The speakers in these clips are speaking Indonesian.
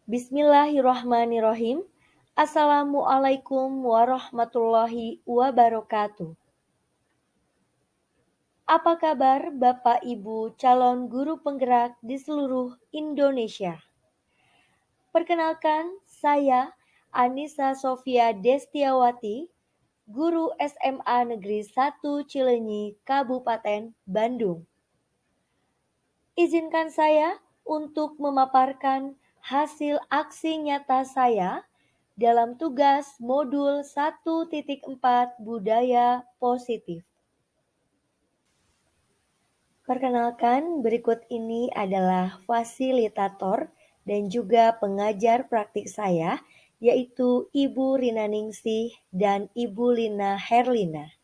Bismillahirrahmanirrahim. Assalamualaikum warahmatullahi wabarakatuh. Apa kabar Bapak Ibu calon guru penggerak di seluruh Indonesia? Perkenalkan, saya Anissa Sofia Destiawati, guru SMA Negeri 1 Cileunyi, Kabupaten Bandung. Izinkan saya untuk memaparkan hasil aksi nyata saya dalam tugas modul 1.4 Budaya Positif. Perkenalkan, berikut ini adalah fasilitator dan juga pengajar praktik saya, yaitu Ibu Rina Ningsih dan Ibu Lina Herlina.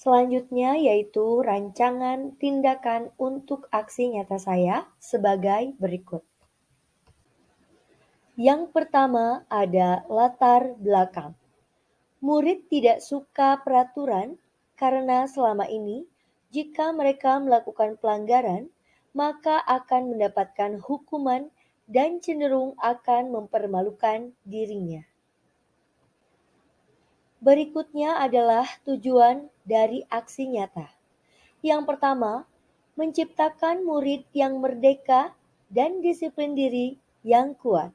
Selanjutnya yaitu rancangan tindakan untuk aksi nyata saya sebagai berikut. Yang pertama ada latar belakang. Murid tidak suka peraturan karena selama ini jika mereka melakukan pelanggaran, maka akan mendapatkan hukuman dan cenderung akan mempermalukan dirinya. Berikutnya adalah tujuan dari aksi nyata. Yang pertama, menciptakan murid yang merdeka dan disiplin diri yang kuat.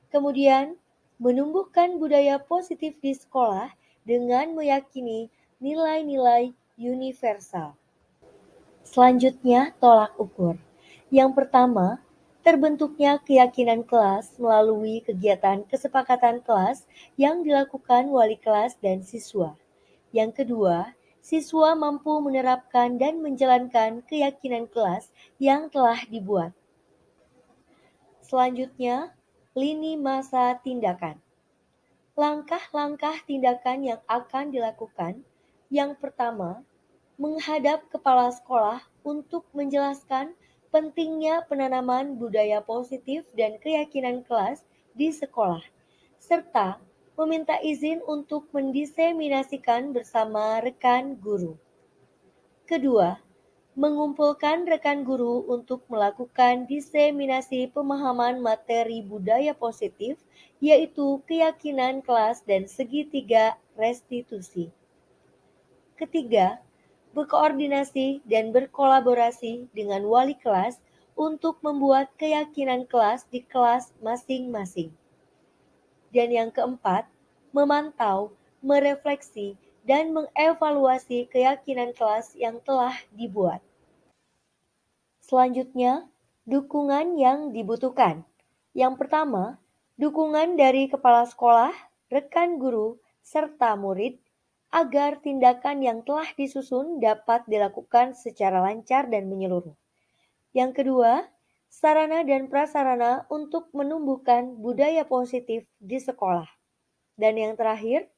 Kemudian, menumbuhkan budaya positif di sekolah dengan meyakini nilai-nilai universal. Selanjutnya, tolak ukur. Yang pertama, terbentuknya keyakinan kelas melalui kegiatan kesepakatan kelas yang dilakukan wali kelas dan siswa. Yang kedua, siswa mampu menerapkan dan menjalankan keyakinan kelas yang telah dibuat. Selanjutnya, lini masa tindakan. Langkah-langkah tindakan yang akan dilakukan. Yang pertama, menghadap kepala sekolah untuk menjelaskan pentingnya penanaman budaya positif dan keyakinan kelas di sekolah, serta meminta izin untuk mendiseminasikan bersama rekan guru. Kedua, mengumpulkan rekan guru untuk melakukan diseminasi pemahaman materi budaya positif, yaitu keyakinan kelas dan segitiga restitusi. Ketiga, berkoordinasi dan berkolaborasi dengan wali kelas untuk membuat keyakinan kelas di kelas masing-masing. Dan yang keempat, memantau, merefleksi, dan mengevaluasi keyakinan kelas yang telah dibuat. Selanjutnya, dukungan yang dibutuhkan. Yang pertama, dukungan dari kepala sekolah, rekan guru, serta murid agar tindakan yang telah disusun dapat dilakukan secara lancar dan menyeluruh. Yang kedua, sarana dan prasarana untuk menumbuhkan budaya positif di sekolah. Dan yang terakhir,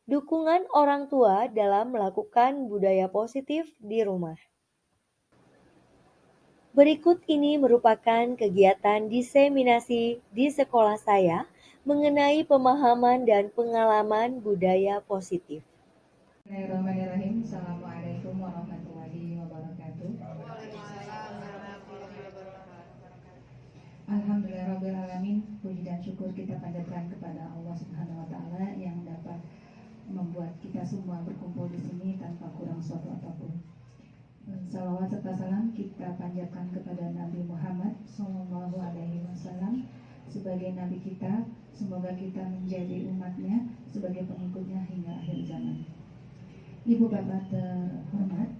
dukungan orang tua dalam melakukan budaya positif di rumah. Berikut ini merupakan kegiatan diseminasi di sekolah saya mengenai pemahaman dan pengalaman budaya positif. Bismillahirrahmanirrahim. Assalamualaikum warahmatullahi wabarakatuh. Alhamdulillahirrahmanirrahim. Puji dan syukur kita panjatkan kepada Allah Subhanahu wa Ta'ala yang dapat membuat kita semua berkumpul di sini tanpa kurang suatu apapun. Salawat serta salam kita panjatkan kepada Nabi Muhammad SAW sebagai Nabi kita. Semoga kita menjadi umatnya sebagai pengikutnya hingga akhir zaman. Ibu Bapak terhormat,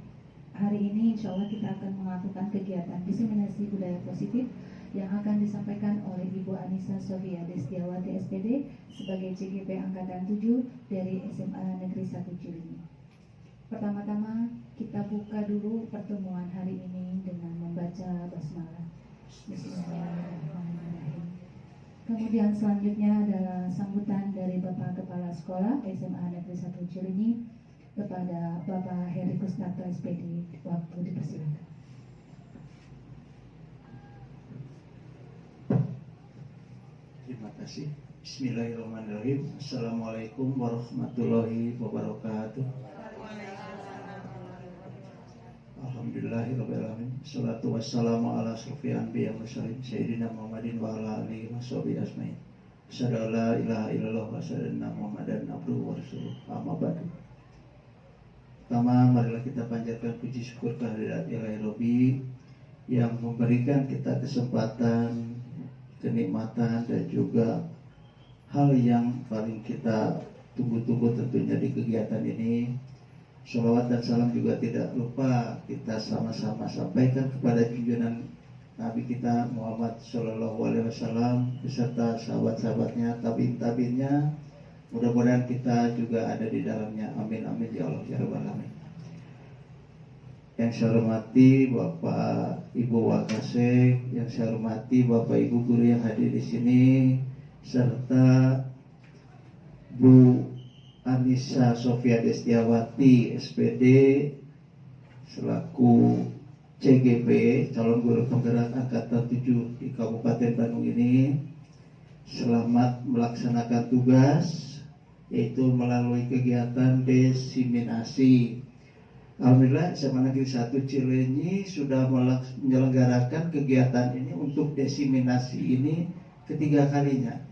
hari ini insya Allah kita akan melakukan kegiatan diseminasi budaya positif yang akan disampaikan oleh Ibu Anissa Sofia Destiawati SPD sebagai CGP Angkatan 7 dari SMA Negeri 1 Cileunyi. Pertama-tama kita buka dulu pertemuan hari ini dengan membaca basmalah. Bismillahirrahmanirrahim. Kemudian selanjutnya adalah sambutan dari Bapak Kepala Sekolah SMA Negeri 1 Cileunyi kepada Bapak Heri Kusnarto SPD. Waktu dipersilakan. Terima kasih. Bismillahirrahmanirrahim. Assalamualaikum warahmatullahi wabarakatuh. Alhamdulillahirrahmanirrahim. Assalatu wassalamu ala asrofil anbiya wa mursalin Sayyidina Muhammadin wa ala alihi wa sahbihi ajmain. Asyhadu an la ilaha illallah wa asyhadu anna Muhammadan abduhu wa rasuluh. Amma ba'du. Pertama, marilah kita panjatkan puji syukur kehadirat Ilahi Rabbi yang memberikan kita kesempatan, kenikmatan dan juga hal yang paling kita tunggu-tunggu tentunya di kegiatan ini. Sholawat dan salam juga tidak lupa kita sama-sama sampaikan kepada junjungan Nabi kita Muhammad Shallallahu Alaihi Wasallam beserta sahabat-sahabatnya, tabiin-tabiinnya. Mudah-mudahan kita juga ada di dalamnya. Amin amin ya Allah ya Rabbal Alamin. Yang saya hormati Bapak Ibu Wakasek, yang saya hormati Bapak Ibu guru yang hadir di sini, serta Bu Anissa Sofia Destiawati SPD selaku CGP calon guru penggerak angkatan 7 di Kabupaten Bandung ini. Selamat melaksanakan tugas, yaitu melalui kegiatan desiminasi. Alhamdulillah SMA Negeri 1 Cileunyi sudah menyelenggarakan kegiatan ini untuk desiminasi ini ketiga kalinya.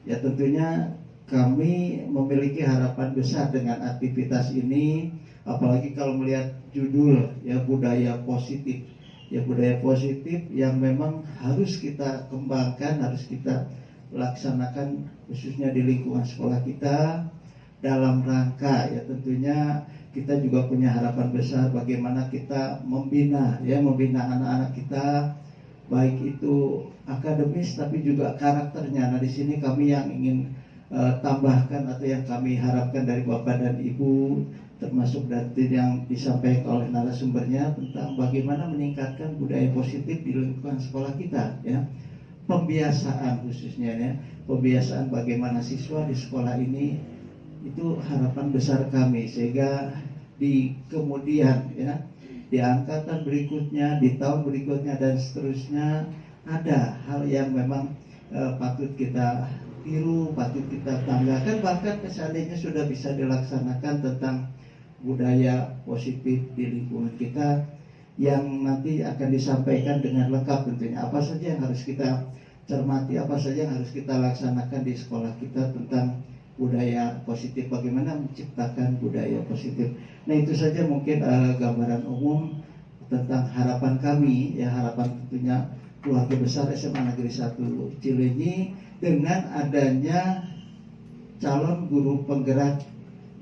Ya tentunya kami memiliki harapan besar dengan aktivitas ini, apalagi kalau melihat judul ya budaya positif. Ya budaya positif yang memang harus kita kembangkan, harus kita laksanakan khususnya di lingkungan sekolah kita dalam rangka ya tentunya kita juga punya harapan besar bagaimana kita membina anak-anak kita baik itu akademis tapi juga karakternya. Nah di sini kami yang ingin tambahkan atau yang kami harapkan dari Bapak dan Ibu termasuk dari yang disampaikan oleh narasumbernya tentang bagaimana meningkatkan budaya positif di lingkungan sekolah kita ya. Pembiasaan khususnya ya, pembiasaan bagaimana siswa di sekolah ini itu harapan besar kami sehingga di kemudian ya di angkatan berikutnya, di tahun berikutnya dan seterusnya ada hal yang memang patut kita tiru, patut kita banggakan, bahkan seandainya sudah bisa dilaksanakan tentang budaya positif di lingkungan kita yang nanti akan disampaikan dengan lengkap tentunya apa saja yang harus kita cermati, apa saja yang harus kita laksanakan di sekolah kita tentang budaya positif, bagaimana menciptakan budaya positif. Nah itu saja mungkin gambaran umum tentang harapan kami ya, harapan tentunya keluarga besar SMA Negeri 1 Cileunyi dengan adanya calon guru penggerak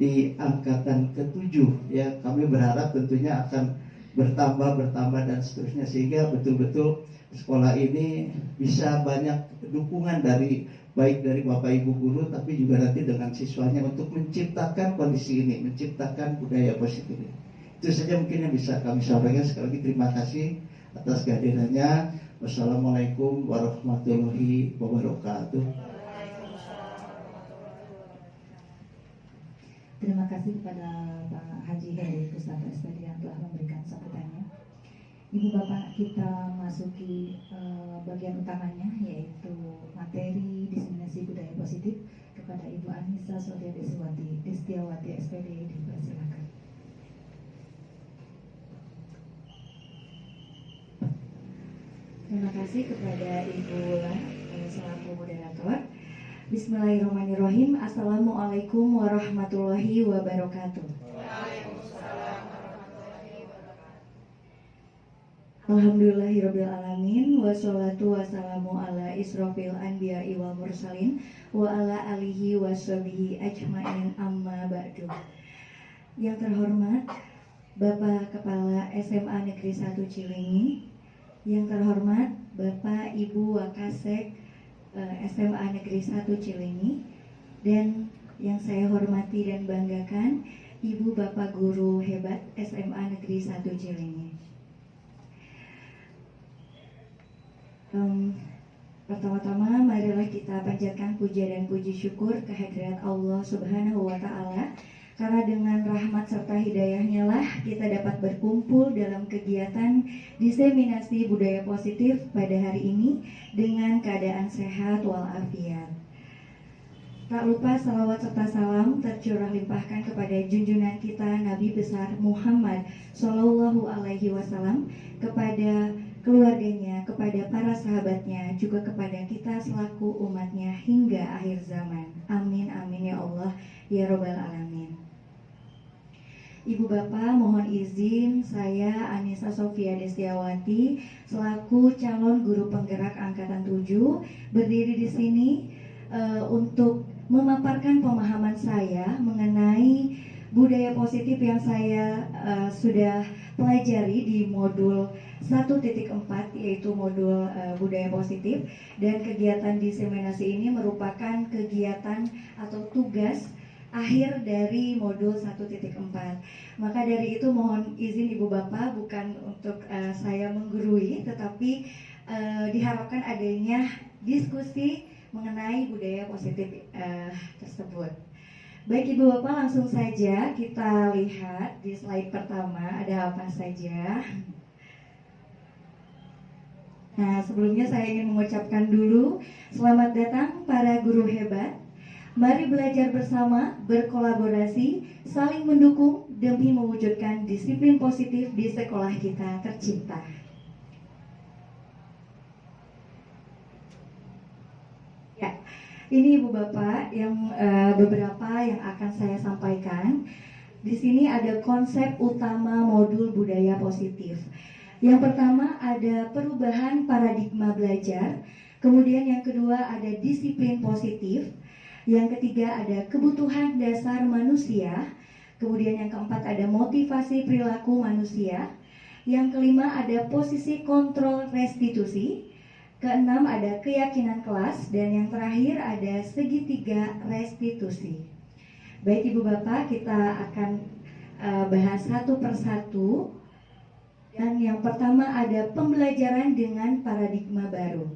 di angkatan ke-7 ya, kami berharap tentunya akan bertambah dan seterusnya sehingga betul-betul sekolah ini bisa banyak dukungan dari baik dari Bapak Ibu guru tapi juga nanti dengan siswanya untuk menciptakan kondisi ini, menciptakan budaya positif ini. Itu saja mungkin yang bisa kami sampaikan. Sekali lagi terima kasih atas kehadirannya. Wassalamualaikum warahmatullahi wabarakatuh. Terima kasih kepada Pak Haji Heri Pusat SPD yang telah memberikan sambutannya. Ibu Bapak, kita masuki bagian utamanya yaitu materi diseminasi budaya positif. Kepada Ibu Anissa Sofia Destiawati SPD dipersilakan. Terima kasih kepada Ibu selaku moderator. Bismillahirrahmanirrahim. Assalamualaikum warahmatullahi wabarakatuh. Alhamdulillahirabbil alamin wassalatu wassalamu ala israfil anbiya'i wal mursalin wa ala alihi washabihi ajmain amma ba'du. Yang terhormat Bapak Kepala SMA Negeri 1 Cileunyi, yang terhormat Bapak Ibu Wakasek SMA Negeri 1 Cileunyi, dan yang saya hormati dan banggakan Ibu Bapak Guru hebat SMA Negeri 1 Cileunyi. Pertama-tama marilah kita panjatkan puja dan puji syukur kehadirat Allah Subhanahu wa Ta'ala, karena dengan rahmat serta hidayahnya lah kita dapat berkumpul dalam kegiatan diseminasi budaya positif pada hari ini dengan keadaan sehat walafiat. Tak lupa salawat serta salam tercurah limpahkan kepada junjungan kita Nabi besar Muhammad Sallallahu Alaihi Wasallam, kepada keluarganya, kepada para sahabatnya, juga kepada kita selaku umatnya hingga akhir zaman. Amin amin ya Allah ya Robbal Alamin. Ibu Bapak, mohon izin saya Anissa Sofia Destiawati selaku calon guru penggerak angkatan 7 berdiri di sini untuk memaparkan pemahaman saya mengenai budaya positif yang saya sudah pelajari di modul 1.4, yaitu modul budaya positif, dan kegiatan diseminasi ini merupakan kegiatan atau tugas akhir dari modul 1.4. Maka dari itu mohon izin Ibu Bapak, bukan untuk saya menggurui, tetapi diharapkan adanya diskusi mengenai budaya positif tersebut. Baik Ibu Bapak, langsung saja kita lihat di slide pertama ada apa saja. Nah, sebelumnya saya ingin mengucapkan dulu selamat datang para guru hebat. Mari belajar bersama, berkolaborasi, saling mendukung demi mewujudkan disiplin positif di sekolah kita tercinta. Ya, ini Ibu Bapak yang beberapa yang akan saya sampaikan. Di sini ada konsep utama modul budaya positif. Yang pertama ada perubahan paradigma belajar, kemudian yang kedua ada disiplin positif, yang ketiga ada kebutuhan dasar manusia, kemudian yang keempat ada motivasi perilaku manusia, yang kelima ada posisi kontrol restitusi, keenam ada keyakinan kelas, dan yang terakhir ada segitiga restitusi. Baik Ibu Bapak, kita akan bahas satu persatu. Dan yang pertama ada pembelajaran dengan paradigma baru.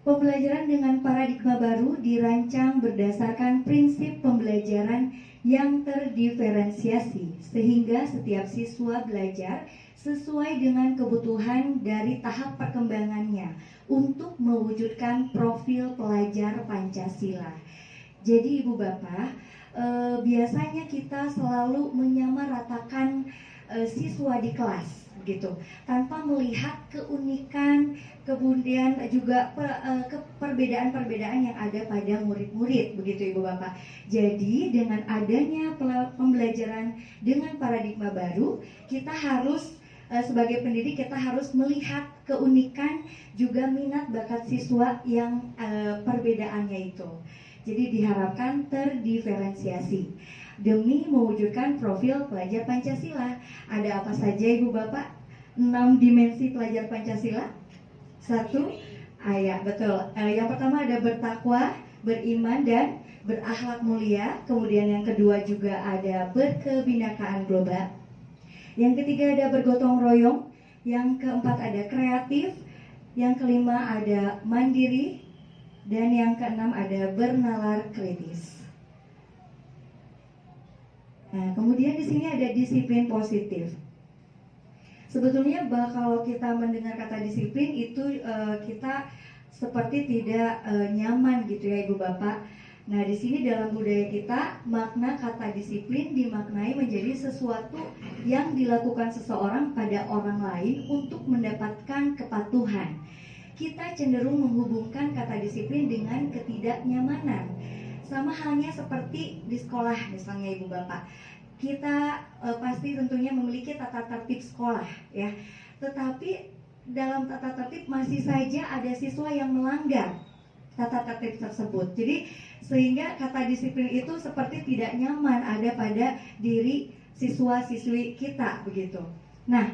Pembelajaran dengan paradigma baru dirancang berdasarkan prinsip pembelajaran yang terdiferensiasi, sehingga setiap siswa belajar sesuai dengan kebutuhan dari tahap perkembangannya untuk mewujudkan profil pelajar Pancasila. Jadi Ibu Bapak, biasanya kita selalu menyamaratakan siswa di kelas begitu, tanpa melihat keunikan, kemudian juga perbedaan-perbedaan yang ada pada murid-murid begitu Ibu Bapak. Jadi dengan adanya pembelajaran dengan paradigma baru, kita harus sebagai pendidik kita harus melihat keunikan juga minat bakat siswa yang perbedaannya itu. Jadi diharapkan terdiferensiasi demi mewujudkan profil pelajar Pancasila. Ada apa saja Ibu Bapak? 6 dimensi pelajar Pancasila. 1, ya betul. Yang pertama ada bertakwa, beriman, dan berakhlak mulia. Kemudian yang kedua juga ada berkebinekaan global. Yang ketiga ada bergotong royong. Yang keempat ada kreatif. Yang kelima ada mandiri. Dan yang keenam ada bernalar kritis. Nah, kemudian di sini ada disiplin positif. Sebetulnya kalau kita mendengar kata disiplin itu kita seperti tidak nyaman gitu ya Ibu Bapak. Nah, di sini dalam budaya kita makna kata disiplin dimaknai menjadi sesuatu yang dilakukan seseorang pada orang lain untuk mendapatkan kepatuhan. Kita cenderung menghubungkan kata disiplin dengan ketidaknyamanan. Sama halnya seperti di sekolah misalnya Ibu Bapak, kita pasti tentunya memiliki tata tertib sekolah ya. Tetapi dalam tata tertib masih saja ada siswa yang melanggar tata tertib tersebut. Jadi sehingga kata disiplin itu seperti tidak nyaman ada pada diri siswa-siswi kita begitu. Nah,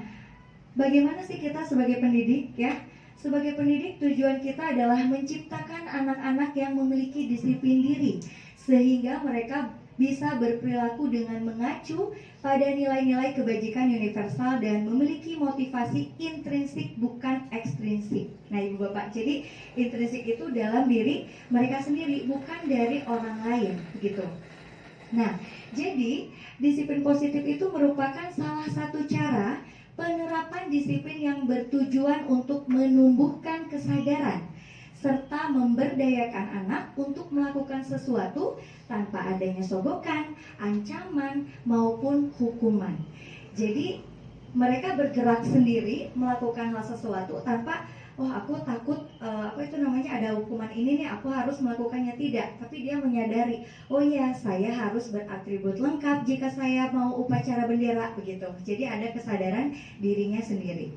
bagaimana sih kita sebagai pendidik ya? Sebagai pendidik tujuan kita adalah menciptakan anak-anak yang memiliki disiplin diri sehingga mereka bisa berperilaku dengan mengacu pada nilai-nilai kebajikan universal dan memiliki motivasi intrinsik bukan ekstrinsik. Nah Ibu Bapak, jadi intrinsik itu dalam diri mereka sendiri bukan dari orang lain begitu. Nah, jadi disiplin positif itu merupakan salah satu cara penerapan disiplin yang bertujuan untuk menumbuhkan kesadaran serta memberdayakan anak untuk melakukan sesuatu tanpa adanya sogokan, ancaman, maupun hukuman. Jadi mereka bergerak sendiri melakukan hal sesuatu tanpa aku takut ada hukuman ini nih, aku harus melakukannya. Tidak, tapi dia menyadari, oh ya, saya harus beratribut lengkap jika saya mau upacara bendera, begitu. Jadi ada kesadaran dirinya sendiri.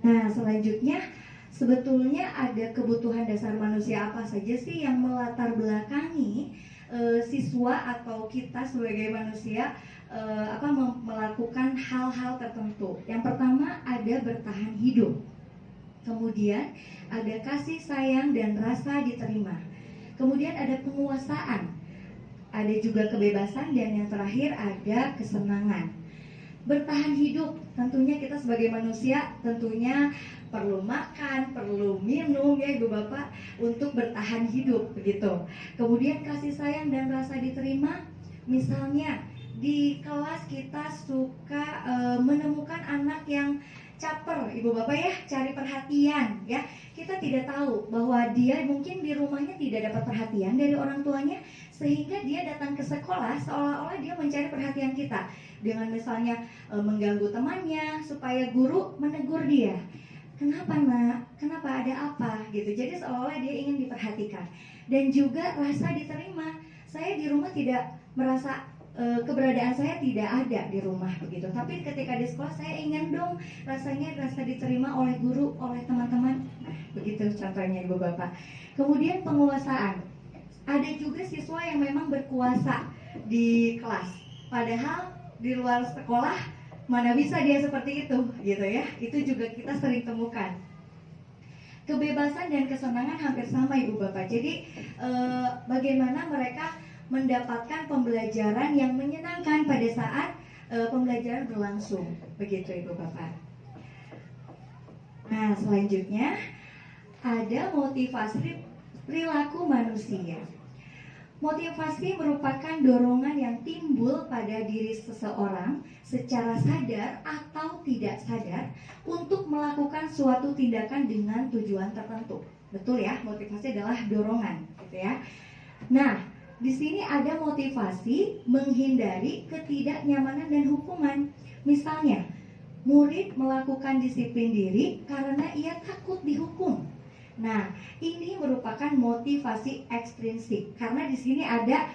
Nah, selanjutnya sebetulnya ada kebutuhan dasar manusia apa saja sih yang melatar belakangi siswa atau kita sebagai manusia melakukan hal-hal tertentu. Yang pertama ada bertahan hidup, kemudian ada kasih sayang dan rasa diterima, kemudian ada penguasaan, ada juga kebebasan, dan yang terakhir ada kesenangan. Bertahan hidup, tentunya kita sebagai manusia tentunya perlu makan, perlu minum ya Ibu Bapak untuk bertahan hidup, begitu. Kemudian kasih sayang dan rasa diterima, misalnya di kelas kita suka menemukan anak yang caper, Ibu Bapak ya, cari perhatian ya. Kita tidak tahu bahwa dia mungkin di rumahnya tidak dapat perhatian dari orang tuanya, sehingga dia datang ke sekolah seolah-olah dia mencari perhatian kita dengan misalnya mengganggu temannya supaya guru menegur dia. Kenapa nak? Kenapa, ada apa? Gitu. Jadi seolah-olah dia ingin diperhatikan. Dan juga rasa diterima. Saya di rumah tidak merasa keberadaan saya tidak ada di rumah, begitu. Tapi ketika di sekolah saya ingin dong rasanya rasa diterima oleh guru, oleh teman-teman. Nah, begitu contohnya Ibu Bapak. Kemudian penguasaan. Ada juga siswa yang memang berkuasa di kelas, padahal di luar sekolah mana bisa dia seperti itu, gitu ya. Itu juga kita sering temukan. Kebebasan dan kesenangan hampir sama Ibu Bapak. Jadi bagaimana mereka mendapatkan pembelajaran yang menyenangkan pada saat pembelajaran berlangsung, begitu Ibu Bapak. Nah, selanjutnya ada motivasi perilaku manusia. Motivasi merupakan dorongan yang timbul pada diri seseorang secara sadar atau tidak sadar untuk melakukan suatu tindakan dengan tujuan tertentu. Betul ya, motivasi adalah dorongan, gitu ya. Nah, di sini ada motivasi menghindari ketidaknyamanan dan hukuman. Misalnya, murid melakukan disiplin diri karena ia takut dihukum. Nah, ini merupakan motivasi ekstrinsik karena di sini ada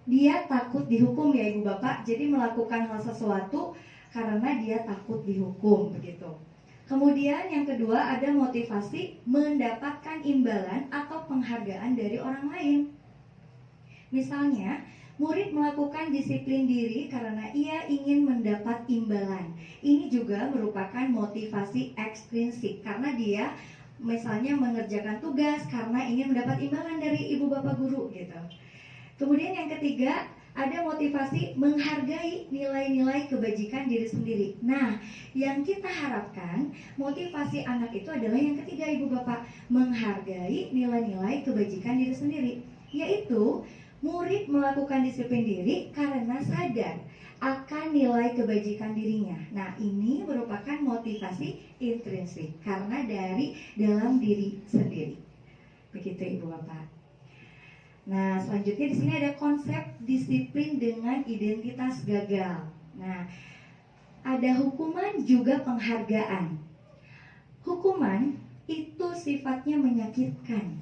dia takut dihukum ya Ibu Bapak. Jadi melakukan hal sesuatu karena dia takut dihukum, begitu. Kemudian yang kedua ada motivasi mendapatkan imbalan atau penghargaan dari orang lain. Misalnya, murid melakukan disiplin diri karena ia ingin mendapat imbalan. Ini juga merupakan motivasi ekstrinsik karena dia misalnya mengerjakan tugas karena ingin mendapat imbalan dari ibu bapak guru, gitu. Kemudian yang ketiga, ada motivasi menghargai nilai-nilai kebajikan diri sendiri. Nah, yang kita harapkan motivasi anak itu adalah yang ketiga ibu bapak, menghargai nilai-nilai kebajikan diri sendiri, yaitu murid melakukan disiplin diri karena sadar akan nilai kebajikan dirinya. Nah, ini merupakan motivasi intrinsik karena dari dalam diri sendiri. Begitu Ibu Bapak. Nah, selanjutnya di sini ada konsep disiplin dengan identitas gagal. Nah, ada hukuman juga penghargaan. Hukuman itu sifatnya menyakitkan,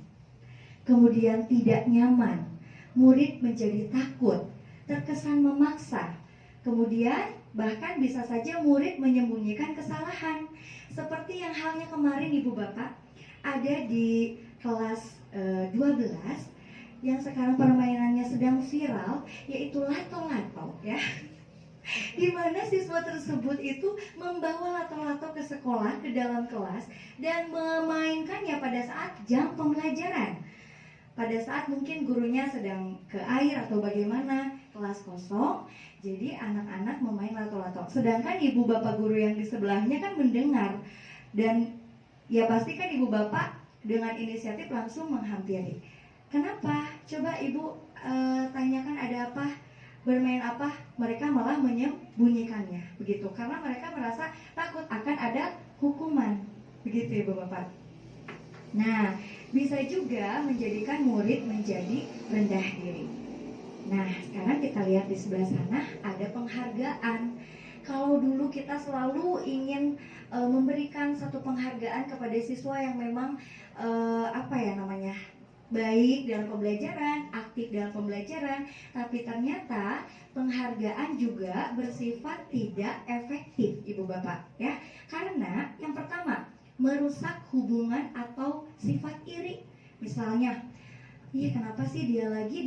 kemudian tidak nyaman. Murid menjadi takut, terkesan memaksa. Kemudian bahkan bisa saja murid menyembunyikan kesalahan. Seperti yang halnya kemarin Ibu Bapak, ada di kelas 12 yang sekarang permainannya sedang viral, yaitu lato-lato ya. Di mana siswa tersebut itu membawa lato-lato ke sekolah, ke dalam kelas, dan memainkannya pada saat jam pembelajaran. Pada saat mungkin gurunya sedang ke air atau bagaimana, kelas kosong, jadi anak-anak memain lato-lato. Sedangkan ibu bapak guru yang di sebelahnya kan mendengar, dan ya pasti kan ibu bapak dengan inisiatif langsung menghampiri. Kenapa? Coba ibu tanyakan ada apa, bermain apa. Mereka malah menyembunyikannya, begitu. Karena mereka merasa takut akan ada hukuman, begitu ibu bapak. Nah, bisa juga menjadikan murid menjadi rendah diri. Nah, sekarang kita lihat di sebelah sana ada penghargaan. Kalau dulu kita selalu ingin memberikan satu penghargaan kepada siswa yang memang baik dalam pembelajaran, aktif dalam pembelajaran, tapi ternyata penghargaan juga bersifat tidak efektif, Ibu Bapak, ya. Karena yang pertama, merusak hubungan atau sifat iri. Misalnya, iya kenapa sih dia lagi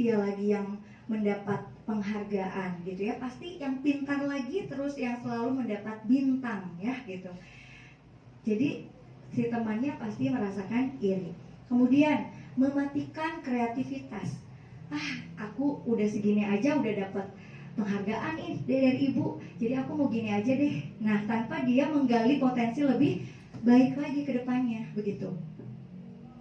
yang mendapat penghargaan gitu ya, pasti yang pintar lagi terus yang selalu mendapat bintang ya gitu. Jadi si temannya pasti merasakan iri. Kemudian mematikan kreativitas. Aku udah segini aja udah dapat penghargaan nih dari ibu, jadi aku mau gini aja deh. Nah, tanpa dia menggali potensi lebih baik lagi ke depannya, begitu.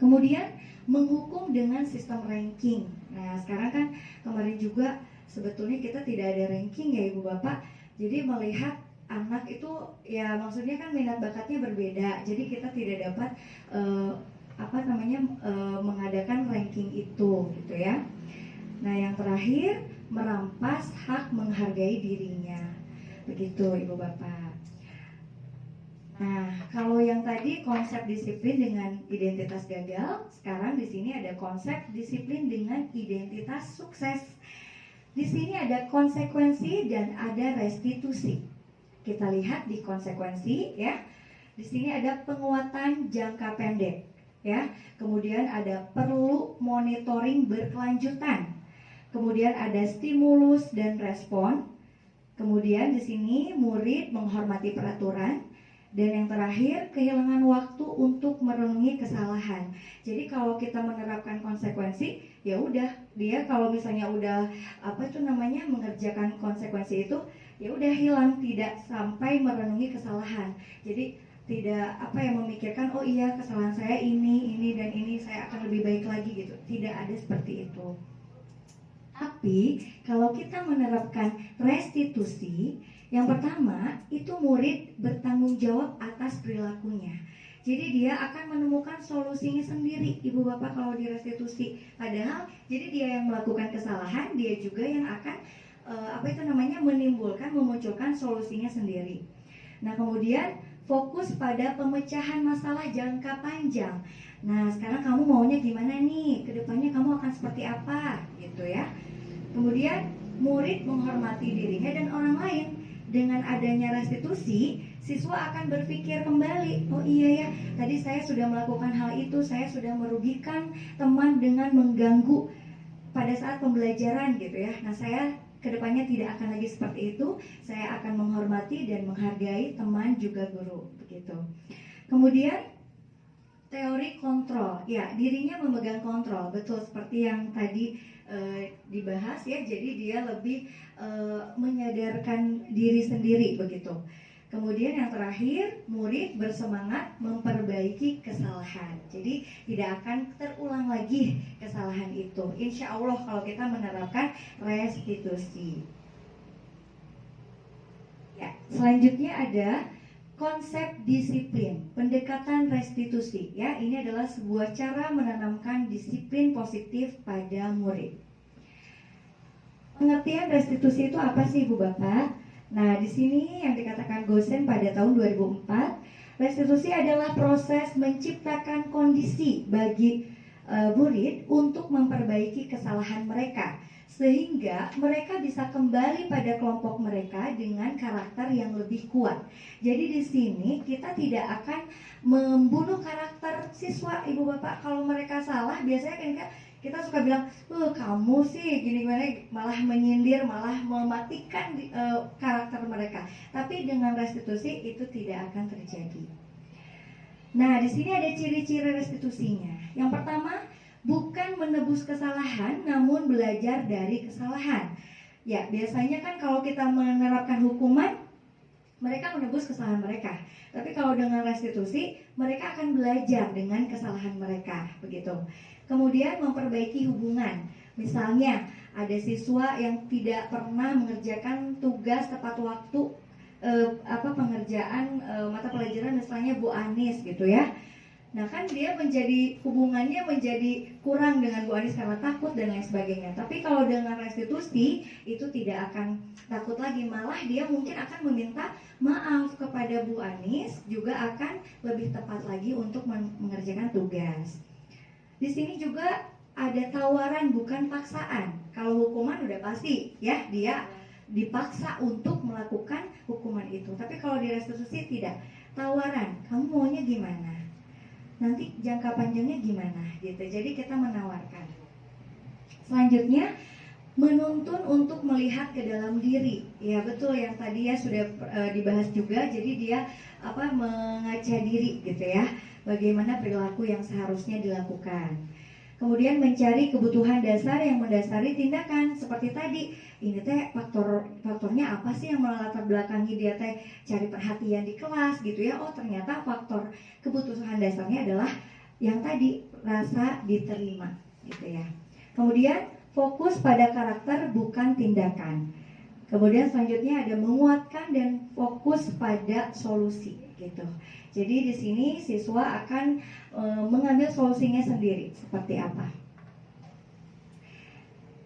Kemudian menghukum dengan sistem ranking. Nah, sekarang kan kemarin juga sebetulnya kita tidak ada ranking ya Ibu Bapak. Jadi melihat anak itu ya maksudnya kan minat bakatnya berbeda. Jadi kita tidak dapat mengadakan ranking itu gitu ya. Nah, yang terakhir merampas hak menghargai dirinya. Begitu Ibu Bapak. Nah, kalau yang tadi konsep disiplin dengan identitas gagal, sekarang di sini ada konsep disiplin dengan identitas sukses. Di sini ada konsekuensi dan ada restitusi. Kita lihat di konsekuensi ya. Di sini ada penguatan jangka pendek ya. Kemudian ada perlu monitoring berkelanjutan. Kemudian ada stimulus dan respon. Kemudian di sini murid menghormati peraturan. Dan yang terakhir, kehilangan waktu untuk merenungi kesalahan. Jadi kalau kita menerapkan konsekuensi, ya udah dia kalau misalnya udah mengerjakan konsekuensi itu, ya udah hilang, tidak sampai merenungi kesalahan. Jadi tidak memikirkan oh iya kesalahan saya ini dan ini, saya akan lebih baik lagi gitu. Tidak ada seperti itu. Tapi kalau kita menerapkan restitusi, yang pertama itu murid bertanggung jawab atas perilakunya. Jadi dia akan menemukan solusinya sendiri, Ibu Bapak, kalau di restitusi. Padahal jadi dia yang melakukan kesalahan, dia juga yang akan memunculkan solusinya sendiri. Nah, kemudian fokus pada pemecahan masalah jangka panjang. Nah, sekarang kamu maunya gimana nih? Kedepannya kamu akan seperti apa? Gitu ya. Kemudian murid menghormati dirinya dan orang lain. Dengan adanya restitusi, siswa akan berpikir kembali, oh iya ya, tadi saya sudah melakukan hal itu, saya sudah merugikan teman dengan mengganggu pada saat pembelajaran gitu ya. Nah, saya kedepannya tidak akan lagi seperti itu, saya akan menghormati dan menghargai teman juga guru, begitu. Kemudian teori kontrol, ya dirinya memegang kontrol, betul seperti yang tadi dibahas ya. Jadi dia lebih menyadarkan diri sendiri begitu. Kemudian yang terakhir, murid bersemangat memperbaiki kesalahan. Jadi tidak akan terulang lagi kesalahan itu. Insya Allah kalau kita menerapkan restitusi. Ya, selanjutnya ada konsep disiplin, pendekatan restitusi. Ya, ini adalah sebuah cara menanamkan disiplin positif pada murid. Pengertian restitusi itu apa sih, Ibu Bapak? Nah, di sini yang dikatakan Gosen pada tahun 2004, restitusi adalah proses menciptakan kondisi bagi murid untuk memperbaiki kesalahan mereka, sehingga mereka bisa kembali pada kelompok mereka dengan karakter yang lebih kuat. Jadi di sini kita tidak akan membunuh karakter siswa, Ibu Bapak. Kalau mereka salah, biasanya kan kita suka bilang, kamu sih gini-gini, malah menyindir, malah mematikan karakter mereka. Tapi dengan restitusi itu tidak akan terjadi. Nah, di sini ada ciri-ciri restitusinya. Yang pertama, bukan menebus kesalahan, namun belajar dari kesalahan. Ya, biasanya kan kalau kita menerapkan hukuman, mereka menebus kesalahan mereka. Tapi kalau dengan restitusi, mereka akan belajar dengan kesalahan mereka, begitu. Kemudian memperbaiki hubungan. Misalnya ada siswa yang tidak pernah mengerjakan tugas tepat waktu, pengerjaan mata pelajaran misalnya Bu Anis gitu ya. Nah kan dia menjadi hubungannya menjadi kurang dengan Bu Anis karena takut dan lain sebagainya. Tapi kalau dengan restitusi itu tidak akan takut lagi, malah dia mungkin akan meminta maaf kepada Bu Anis, juga akan lebih tepat lagi untuk mengerjakan tugas. Di sini juga ada tawaran bukan paksaan. Kalau hukuman udah pasti ya, dia dipaksa untuk melakukan hukuman itu. Tapi kalau di restitusi tidak, tawaran, kamu maunya gimana? Nanti jangka panjangnya gimana gitu. Jadi kita menawarkan. Selanjutnya menuntun untuk melihat ke dalam diri. Ya betul yang tadi ya sudah dibahas juga. Jadi dia mengaca diri gitu ya. Bagaimana perilaku yang seharusnya dilakukan. Kemudian mencari kebutuhan dasar yang mendasari tindakan. Seperti tadi, ini teh faktornya apa sih yang melatar belakangi dia teh cari perhatian di kelas gitu ya. Oh ternyata faktor kebutuhan dasarnya adalah yang tadi, rasa diterima gitu ya. Kemudian fokus pada karakter bukan tindakan. Kemudian selanjutnya ada menguatkan dan fokus pada solusi gitu. Jadi di sini siswa akan mengambil solusinya sendiri seperti apa.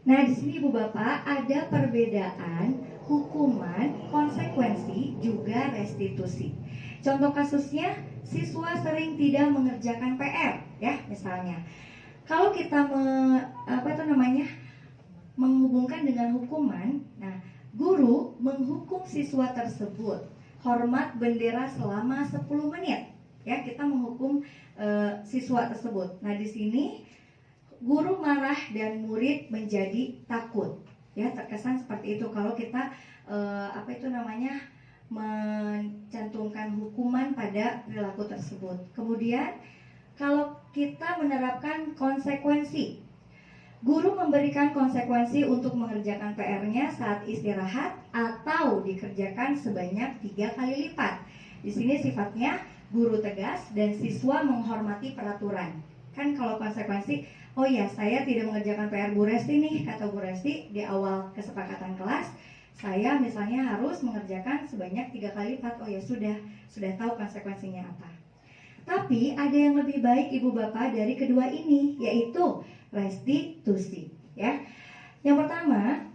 Nah di sini Ibu Bapak ada perbedaan hukuman, konsekuensi, juga restitusi. Contoh kasusnya, siswa sering tidak mengerjakan PR ya misalnya. Kalau kita menghubungkan dengan hukuman, nah guru menghukum siswa tersebut hormat bendera selama 10 menit. Ya, kita menghukum siswa tersebut. Nah, di sini guru marah dan murid menjadi takut. Ya, terkesan seperti itu kalau kita mencantumkan hukuman pada perilaku tersebut. Kemudian kalau kita menerapkan konsekuensi, guru memberikan konsekuensi untuk mengerjakan PR-nya saat istirahat atau dikerjakan sebanyak 3 kali lipat. Di sini sifatnya guru tegas dan siswa menghormati peraturan. Kan kalau konsekuensi, oh ya saya tidak mengerjakan PR Bu Resti nih, kata Bu Resti di awal kesepakatan kelas, saya misalnya harus mengerjakan sebanyak 3 kali lipat. Oh ya sudah tahu konsekuensinya apa. Tapi ada yang lebih baik Ibu Bapak dari kedua ini, yaitu restitusi ya. Yang pertama,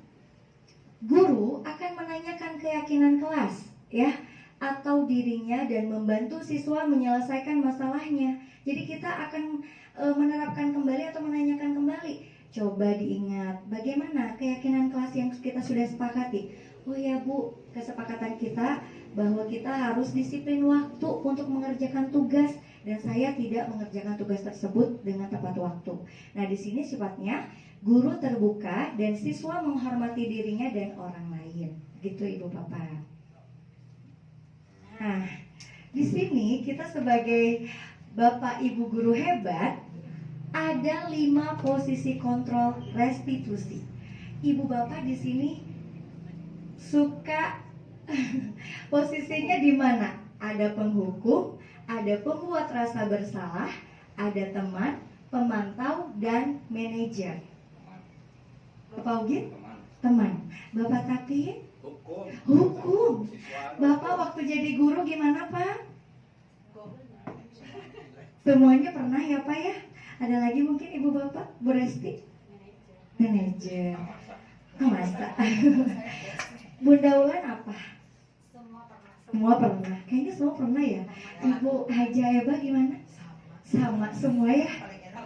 guru akan menanyakan keyakinan kelas ya atau dirinya dan membantu siswa menyelesaikan masalahnya. Jadi kita akan menerapkan kembali atau menanyakan kembali. Coba diingat bagaimana keyakinan kelas yang kita sudah sepakati. Oh ya Bu, kesepakatan kita bahwa kita harus disiplin waktu untuk mengerjakan tugas dan saya tidak mengerjakan tugas tersebut dengan tepat waktu. Nah, di sini sifatnya guru terbuka dan siswa menghormati dirinya dan orang lain. Gitu Ibu Bapak. Nah, di sini kita sebagai Bapak Ibu guru hebat ada 5 posisi kontrol restitusi. Ibu Bapak di sini suka posisinya di mana? Ada penghukum, ada pembuat rasa bersalah, ada teman, pemantau, dan manajer. Bapak Ugin? Teman. Bapak Tapi? Hukum. Bapak waktu jadi guru gimana Pak? Semuanya pernah ya Pak ya? Ada lagi mungkin Ibu Bapak? Bu Resti? Manajer. Masa? Bunda Ulan apa? Semua pernah. Kayaknya semua pernah ya. Ibu Haja Eba gimana? Sama semua ya.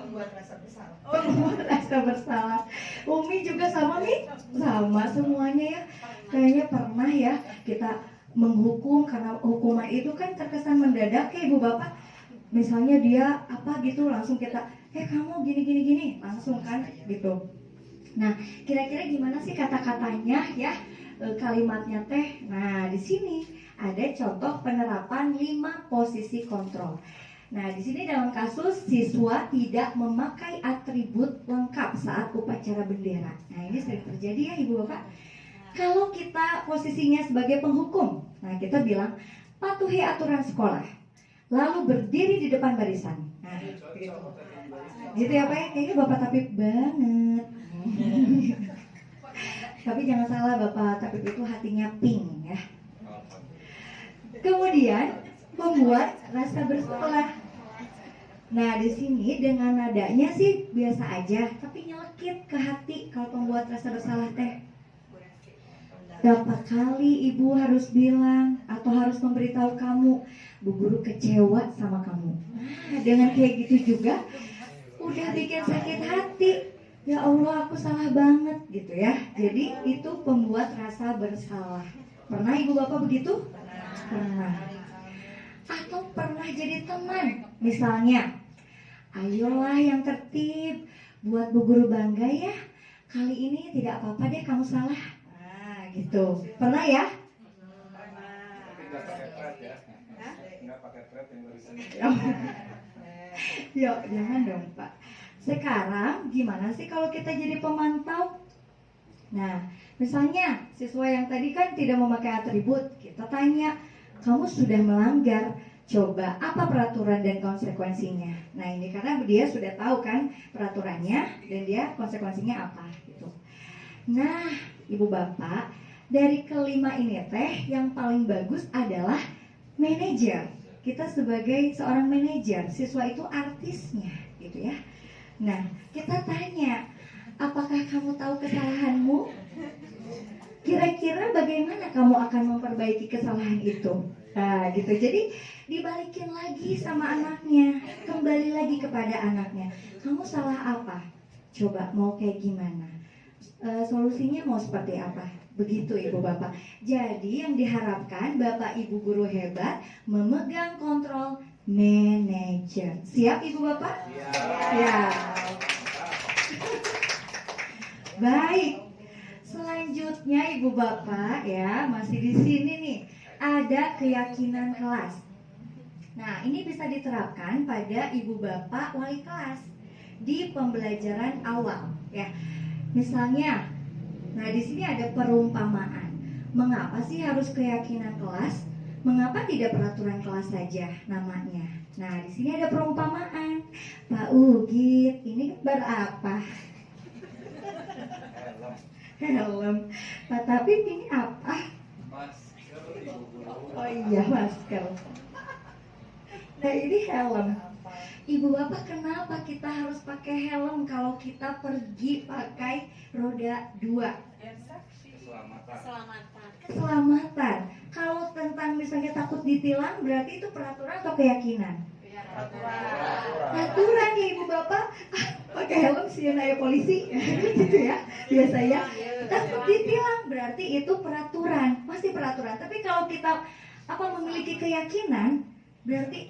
Membuat rasa bersalah. Umi juga sama nih. Sama semuanya ya. Kayaknya pernah ya kita menghukum karena hukuman itu kan terkesan mendadak ya Ibu Bapak. Misalnya dia apa gitu langsung kita kamu gini langsung kan gitu. Nah, kira-kira gimana sih kata-katanya ya? Kalimatnya teh. Nah, di sini ada contoh penerapan 5 posisi kontrol. Nah, di sini dalam kasus siswa tidak memakai atribut lengkap saat upacara bendera. Nah, ini sering terjadi ya Ibu Bapak. Kalau kita posisinya sebagai penghukum, nah kita bilang patuhi aturan sekolah, lalu berdiri di depan barisan. Nah, gitu ya Pak ya, kayaknya Bapak Tapip banget. Tapi jangan salah, Bapak Tapip itu hatinya pink ya. Kemudian membuat rasa bersalah. Nah, di sini dengan nadanya sih biasa aja, tapi nyelekit ke hati kalau pembuat rasa bersalah teh. Berapa kali ibu harus bilang atau harus memberitahu kamu, bu guru kecewa sama kamu. Nah, dengan kayak gitu juga udah bikin sakit hati. Ya Allah, aku salah banget gitu ya. Jadi itu pembuat rasa bersalah. Pernah ibu bapak begitu? Pernah. Atau pernah jadi teman, misalnya, ayolah yang tertib, buat bu guru bangga ya. Kali ini tidak apa-apa deh kamu salah. Nah gitu. Pernah ya? Yuk, jangan dong Pak. Sekarang gimana sih kalau kita jadi pemantau? Nah, misalnya siswa yang tadi kan tidak memakai atribut, kita tanya, kamu sudah melanggar, coba apa peraturan dan konsekuensinya. Nah ini karena dia sudah tahu kan peraturannya dan dia konsekuensinya apa gitu. Nah ibu bapak, dari kelima ini teh yang paling bagus adalah manajer. Kita sebagai seorang manajer, siswa itu artisnya gitu ya. Nah kita tanya, apakah kamu tahu kesalahanmu? Kira-kira bagaimana kamu akan memperbaiki kesalahan itu? Nah gitu, jadi dibalikin lagi sama anaknya, kembali lagi kepada anaknya. Kamu salah apa? Coba mau kayak gimana? Solusinya mau seperti apa? Begitu ibu bapak. Jadi yang diharapkan bapak ibu guru hebat memegang kontrol manajer. Siap ibu bapak? Ya. Baik. Selanjutnya ibu bapak ya, masih di sini nih, ada keyakinan kelas. Nah ini bisa diterapkan pada ibu bapak wali kelas di pembelajaran awal ya. Misalnya, nah di sini ada perumpamaan. Mengapa sih harus keyakinan kelas? Mengapa tidak peraturan kelas saja namanya? Nah di sini ada perumpamaan. Pak Ugit, ini gambar apa? Helm. Nah, tapi ini apa? Masker ibu guru. Oh iya, masker. Nah ini helm. Ibu bapak, kenapa kita harus pakai helm kalau kita pergi pakai roda 2? Keselamatan. Kalau tentang misalnya takut ditilang, berarti itu peraturan atau keyakinan? Peraturan ya ibu bapak. Pakai helm sih naya polisi gitu ya biasanya. Takut ditilang berarti itu peraturan, pasti peraturan. Tapi kalau kita memiliki keyakinan, berarti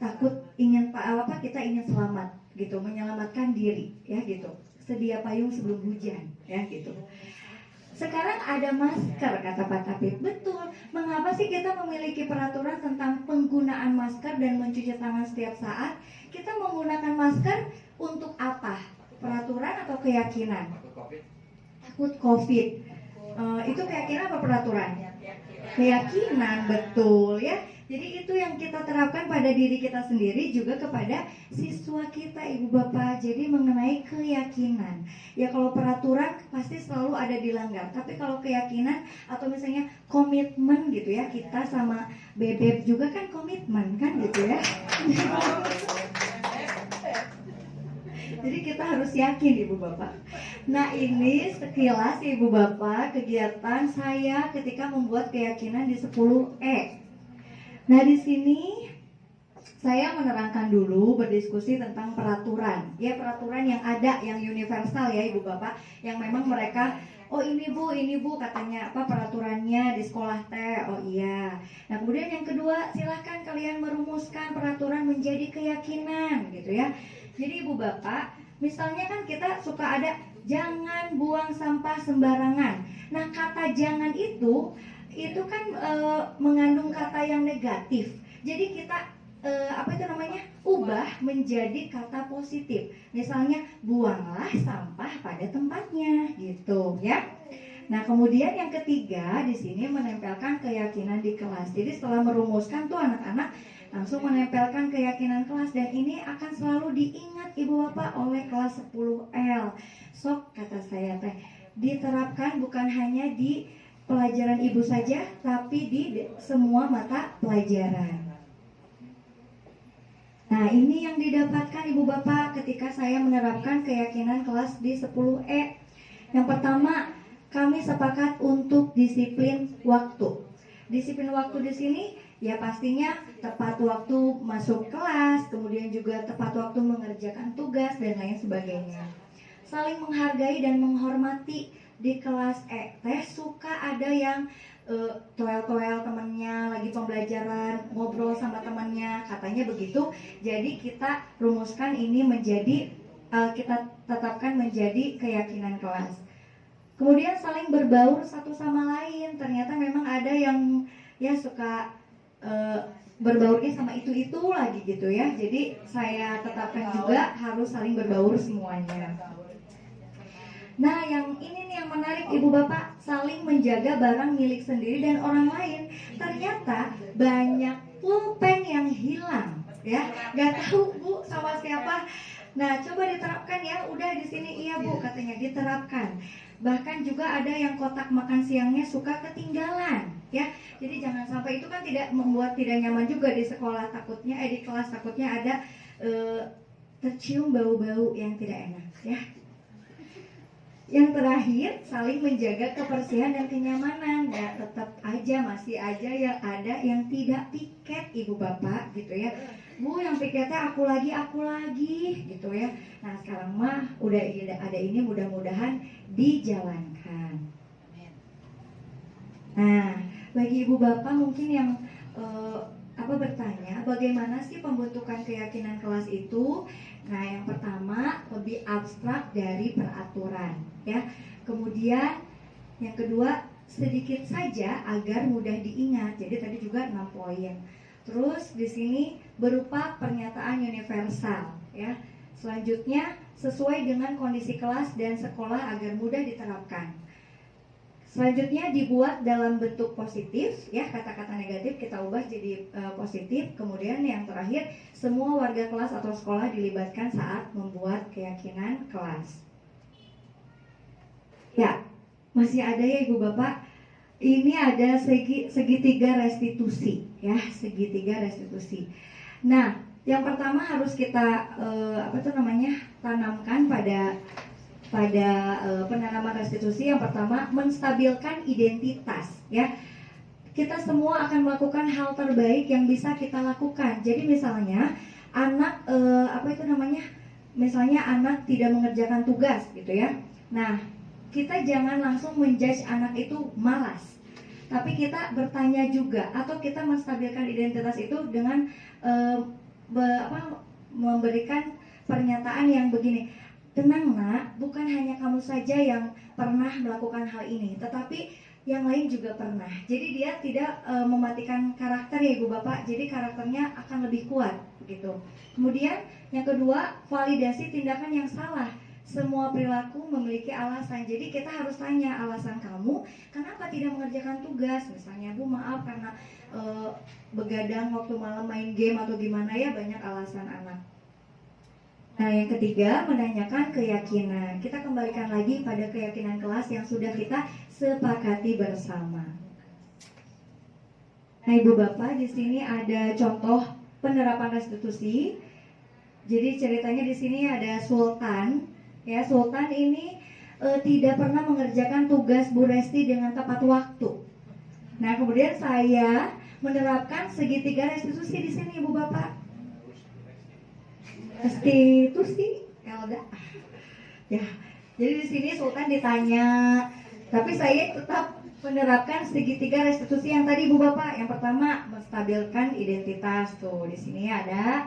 takut ingin kita ingin selamat gitu, menyelamatkan diri ya gitu. Sedia payung sebelum hujan ya gitu. Sekarang ada masker kata Pak Tapit. Betul. Mengapa sih kita memiliki peraturan tentang penggunaan masker dan mencuci tangan setiap saat? Kita menggunakan masker untuk apa? Peraturan atau keyakinan? Takut COVID. Itu keyakinan apa peraturan? Keyakinan, betul ya. Jadi itu yang kita terapkan pada diri kita sendiri, juga kepada siswa kita ibu bapak. Jadi mengenai keyakinan. Ya kalau peraturan pasti selalu ada dilanggar. Tapi kalau keyakinan atau misalnya komitmen gitu ya, kita sama bebek juga kan komitmen kan gitu ya. Jadi kita harus yakin ibu bapak. Nah ini sekilas ibu bapak kegiatan saya ketika membuat keyakinan di 10E. Nah di sini saya menerangkan dulu, berdiskusi tentang peraturan. Ya peraturan yang ada, yang universal ya ibu bapak, yang memang mereka, oh ini bu katanya apa peraturannya di sekolah teh. Oh iya. Nah kemudian yang kedua, silahkan kalian merumuskan peraturan menjadi keyakinan gitu ya. Jadi ibu bapak, misalnya kan kita suka ada jangan buang sampah sembarangan. Nah kata jangan itu kan mengandung kata yang negatif. Jadi kita ubah menjadi kata positif. Misalnya buanglah sampah pada tempatnya gitu ya. Nah kemudian yang ketiga di sini menempelkan keyakinan di kelas. Jadi setelah merumuskan tuh anak-anak langsung menempelkan keyakinan kelas, dan ini akan selalu diingat ibu bapak oleh kelas 10L. Sok kata saya teh diterapkan bukan hanya di pelajaran ibu saja, tapi di semua mata pelajaran. Nah, ini yang didapatkan Ibu Bapak ketika saya menerapkan keyakinan kelas di 10E. Yang pertama, kami sepakat untuk disiplin waktu. Disiplin waktu di sini ya pastinya tepat waktu masuk kelas, kemudian juga tepat waktu mengerjakan tugas dan lain sebagainya. Saling menghargai dan menghormati. Di kelas E teh suka ada yang toel-toel temannya lagi pembelajaran, ngobrol sama temannya, katanya begitu. Jadi kita rumuskan ini menjadi kita tetapkan menjadi keyakinan kelas. Kemudian saling berbaur satu sama lain. Ternyata memang ada yang ya suka berbaurnya sama itu lagi gitu ya. Jadi saya tetapkan juga harus saling berbaur semuanya. Nah, yang ini nih yang menarik Ibu Bapak, saling menjaga barang milik sendiri dan orang lain. Ternyata banyak pulpen yang hilang, ya. Gak tahu Bu sama siapa. Nah, coba diterapkan ya. Udah di sini iya Bu, katanya diterapkan. Bahkan juga ada yang kotak makan siangnya suka ketinggalan, ya. Jadi jangan sampai itu kan tidak membuat tidak nyaman juga di sekolah, takutnya di kelas takutnya ada tercium bau-bau yang tidak enak, ya. Yang terakhir, saling menjaga kebersihan dan kenyamanan. Ya, tetap aja masih aja yang ada yang tidak piket Ibu Bapak gitu ya. Bu, yang piketnya aku lagi gitu ya. Nah, sekarang mah udah ada ini, mudah-mudahan dijalankan. Nah, bagi Ibu Bapak mungkin yang bertanya, bagaimana sih pembentukan keyakinan kelas itu? Nah, yang pertama lebih abstrak dari peraturan, ya. Kemudian yang kedua sedikit saja agar mudah diingat. Jadi tadi juga 6 poin. Terus di sini berupa pernyataan universal, ya. Selanjutnya sesuai dengan kondisi kelas dan sekolah agar mudah diterapkan. Selanjutnya dibuat dalam bentuk positif, ya, kata-kata negatif kita ubah jadi positif. Kemudian yang terakhir, semua warga kelas atau sekolah dilibatkan saat membuat keyakinan kelas. Ya, masih ada ya Ibu Bapak. Ini ada segitiga restitusi, ya, segitiga restitusi. Nah, yang pertama harus kita tanamkan pada penanaman restitusi. Yang pertama, menstabilkan identitas, ya. Kita semua akan melakukan hal terbaik yang bisa kita lakukan. Jadi misalnya anak misalnya anak tidak mengerjakan tugas gitu ya. Nah, kita jangan langsung menjudge anak itu malas. Tapi kita bertanya juga, atau kita menstabilkan identitas itu dengan memberikan pernyataan yang begini. Tenang nak, bukan hanya kamu saja yang pernah melakukan hal ini, tetapi yang lain juga pernah. Jadi dia tidak mematikan karakter ya Ibu Bapak, jadi karakternya akan lebih kuat begitu. Kemudian yang kedua, validasi tindakan yang salah. Semua perilaku memiliki alasan, jadi kita harus tanya alasan kamu kenapa tidak mengerjakan tugas. Misalnya, Bu maaf karena begadang waktu malam main game atau gimana ya, banyak alasan anak. Nah, yang ketiga, menanyakan keyakinan. Kita kembalikan lagi pada keyakinan kelas yang sudah kita sepakati bersama. Nah, Ibu Bapak, di sini ada contoh penerapan restitusi. Jadi ceritanya di sini ada Sultan. Ya, Sultan ini tidak pernah mengerjakan tugas Bu Resti dengan tepat waktu. Nah, kemudian saya menerapkan segitiga restitusi di sini, Ibu Bapak. Restitusi, Elda. Ya, jadi di sini Sultan ditanya, tapi saya tetap menerapkan segitiga restitusi yang tadi Ibu Bapak. Yang pertama, menstabilkan identitas tuh di sini ada.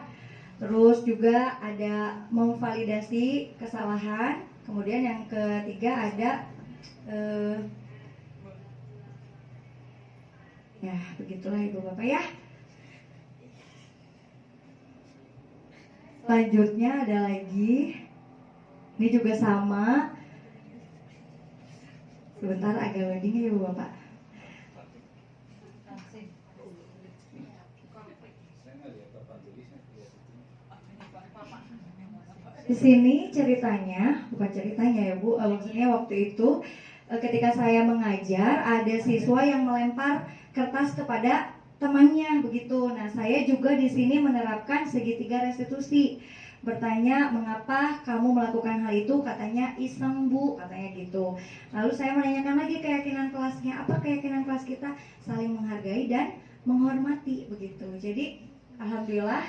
Terus juga ada memvalidasi kesalahan. Kemudian yang ketiga ada ya begitulah Ibu Bapak ya. Selanjutnya ada lagi, ini juga sama. Sebentar agak loading ya Ibu Bapak. Di sini ceritanya, bukan ceritanya ya Bu, maksudnya waktu itu ketika saya mengajar ada siswa yang melempar kertas kepada temannya begitu. Nah, saya juga di sini menerapkan segitiga restitusi. Bertanya, mengapa kamu melakukan hal itu? Katanya iseng bu, katanya gitu. Lalu saya menanyakan lagi keyakinan kelasnya. Apa keyakinan kelas kita? Saling menghargai dan menghormati begitu. Jadi alhamdulillah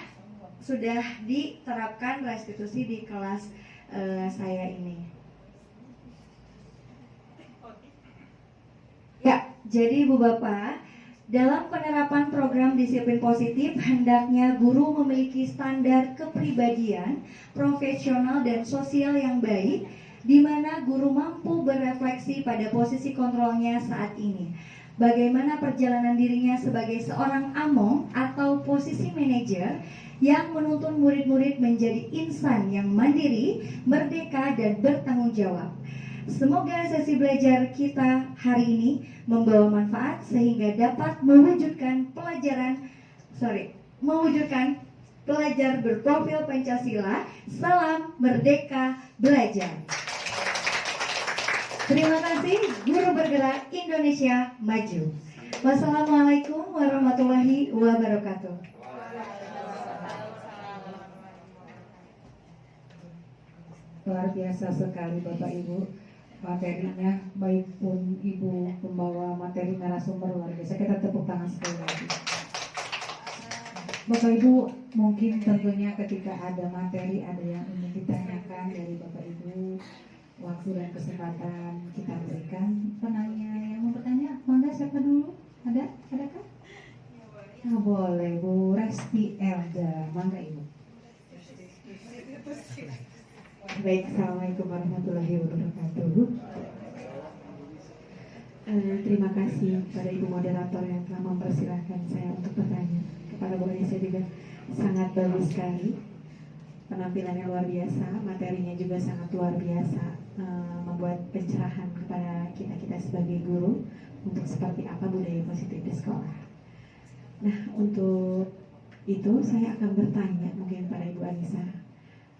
sudah diterapkan restitusi di kelas saya ini. Ya, jadi Ibu Bapak, dalam penerapan program disiplin positif, hendaknya guru memiliki standar kepribadian, profesional dan sosial yang baik, di mana guru mampu berefleksi pada posisi kontrolnya saat ini. Bagaimana perjalanan dirinya sebagai seorang among atau posisi manajer yang menuntun murid-murid menjadi insan yang mandiri, merdeka, dan bertanggung jawab. Semoga sesi belajar kita hari ini membawa manfaat sehingga dapat mewujudkan pelajar berprofil Pancasila. Salam merdeka belajar. Terima kasih, Guru Bergerak Indonesia Maju. Wassalamualaikum warahmatullahi wabarakatuh. Luar biasa sekali Bapak Ibu, materinya, baik pun Ibu pembawa materi narasumber luar biasa. Kita tepuk tangan sekali lagi. Bapak Ibu, mungkin tentunya ketika ada materi, ada yang ingin ditanyakan dari Bapak Ibu, waktu dan kesempatan kita berikan. Penanya yang mau bertanya, mangga siapa dulu? Adakah? Nah, boleh Bu Resti Elda, mangga Ibu. Baik, Assalamualaikum warahmatullahi wabarakatuh. Terima kasih kepada Ibu Moderator yang telah mempersilahkan saya untuk bertanya. Kepada Bu Anissa juga sangat bagus sekali, penampilannya luar biasa, materinya juga sangat luar biasa, membuat pencerahan kepada kita sebagai guru untuk seperti apa budaya positif di sekolah. Nah, untuk itu saya akan bertanya mungkin pada Ibu Anissa.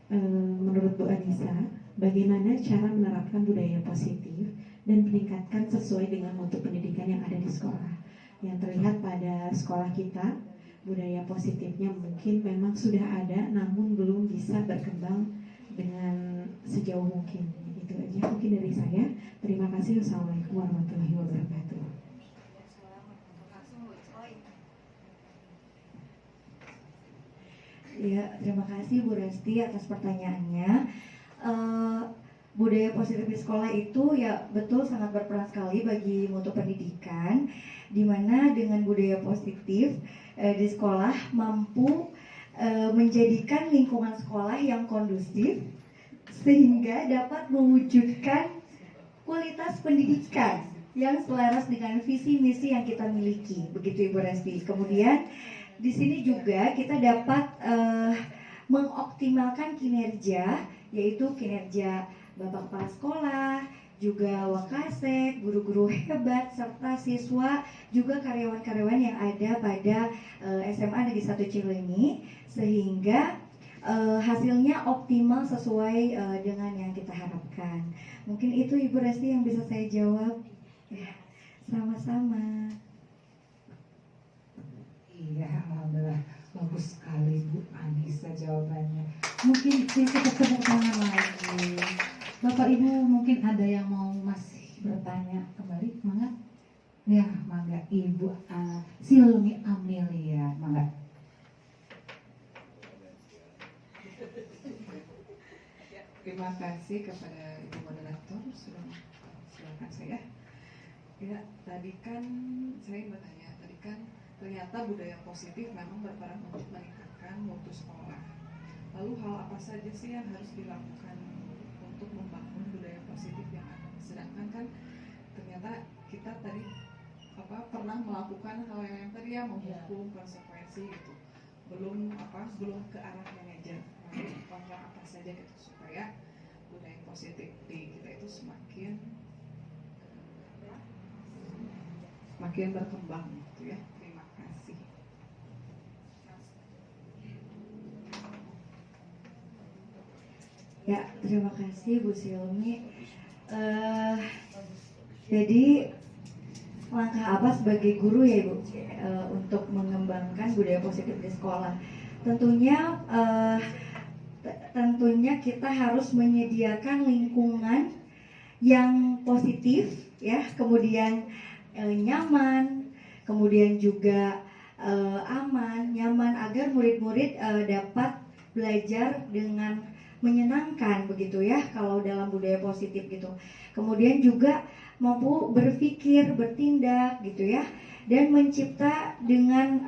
Menurut Bu Anissa, bagaimana cara menerapkan budaya positif dan meningkatkan sesuai dengan mutu pendidikan yang ada di sekolah? Yang terlihat pada sekolah kita, budaya positifnya mungkin memang sudah ada, namun belum bisa berkembang dengan sejauh mungkin. Itu aja mungkin dari saya. Terima kasih. Wassalamualaikum warahmatullahi wabarakatuh. Ya, terima kasih Bu Resti atas pertanyaannya. Budaya positif di sekolah itu ya betul sangat berperan sekali bagi mutu pendidikan, di mana dengan budaya positif di sekolah mampu menjadikan lingkungan sekolah yang kondusif sehingga dapat mewujudkan kualitas pendidikan yang selaras dengan visi misi yang kita miliki. Begitu Ibu Resti. Kemudian di sini juga kita dapat mengoptimalkan kinerja, yaitu kinerja Bapak Kepala Sekolah, juga Wakasek, guru-guru hebat, serta siswa, juga karyawan-karyawan yang ada pada SMA Negeri 1 Cileunyi, sehingga hasilnya optimal sesuai dengan yang kita harapkan. Mungkin itu Ibu Resti yang bisa saya jawab. Ya, sama-sama. Iya, alhamdulillah bagus sekali Bu Anissa jawabannya. Mungkin kita tepuk tangan lagi. Bapak Ibu mungkin ada yang mau masih bertanya kembali, mangga? Ya, mangga Ibu Silmi Amelia, mangga. Terima kasih kepada Ibu Moderator sudah silakan saya. Ya, tadi kan saya bertanya, tadi kan ternyata budaya positif memang berperan untuk meningkatkan mutu sekolah. Lalu hal apa saja sih yang harus dilakukan untuk membangun budaya positif yang ada? Sedangkan kan ternyata kita tadi pernah melakukan hal yang tadi ya menghukum konsekuensi gitu. Belum ke arah manajer. Lalu langkah apa saja gitu supaya budaya positif di kita itu semakin berkembang gitu ya. Terima kasih. Ya, terima kasih Bu Silmi. Jadi langkah apa sebagai guru ya Ibu untuk mengembangkan budaya positif di sekolah. Tentunya kita harus menyediakan lingkungan yang positif ya, kemudian nyaman, kemudian juga aman, nyaman agar murid-murid dapat belajar dengan menyenangkan begitu ya kalau dalam budaya positif gitu. Kemudian juga mampu berpikir, bertindak gitu ya, dan mencipta dengan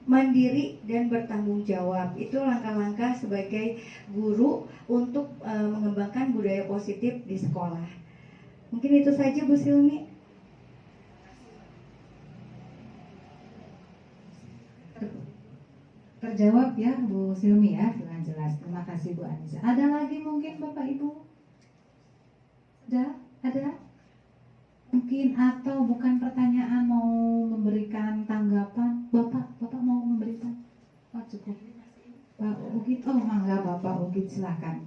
mandiri dan bertanggung jawab. Itu langkah-langkah sebagai guru untuk mengembangkan budaya positif di sekolah. Mungkin itu saja Bu Silmi. Terjawab ya Bu Silmi ya, dengan jelas. Terima kasih Bu Anissa. Ada lagi mungkin Bapak Ibu? Ada? Mungkin atau bukan pertanyaan, mau memberikan tanggapan? Bapak mau memberikan? Oh cukup. Pak Ugit, oh mangga Bapak Ugit silakan.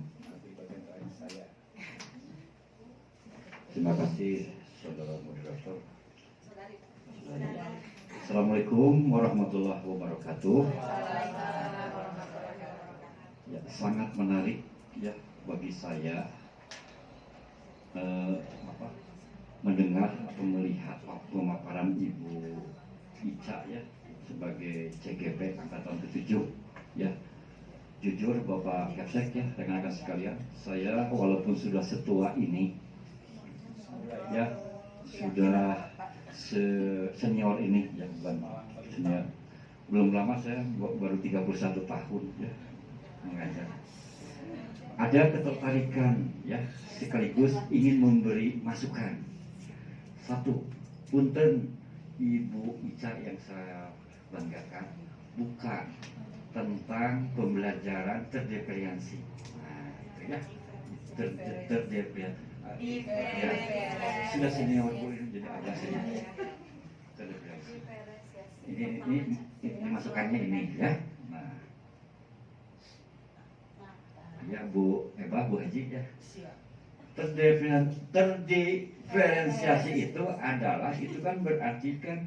Terima kasih saudara moderator. Assalamualaikum warahmatullahi wabarakatuh. Ya, sangat menarik ya bagi saya mendengar atau melihat pemaparan Ibu Ica ya sebagai CGP angkatan ke-7 ya. Jujur Bapak Kapsek ya, rekan-rekan sekalian, saya walaupun sudah setua ini ya, sudah senior ini ya, bukan senior, belum lama, saya baru 31 tahun ya mengajar. Ada ketertarikan ya, sekaligus ingin memberi masukan. Satu, punten Ibu Ica yang saya banggakan bukan tentang pembelajaran terdiferensiasi. Nah, itu ya, terdiferensiasi. Ya, sudah senior Bu ini jadi agak senior. Terdiferensiasi. Ini masukannya ini ya. Nah, ya Bu Haji ya. Terdiferensiasi itu adalah, itu kan berarti kan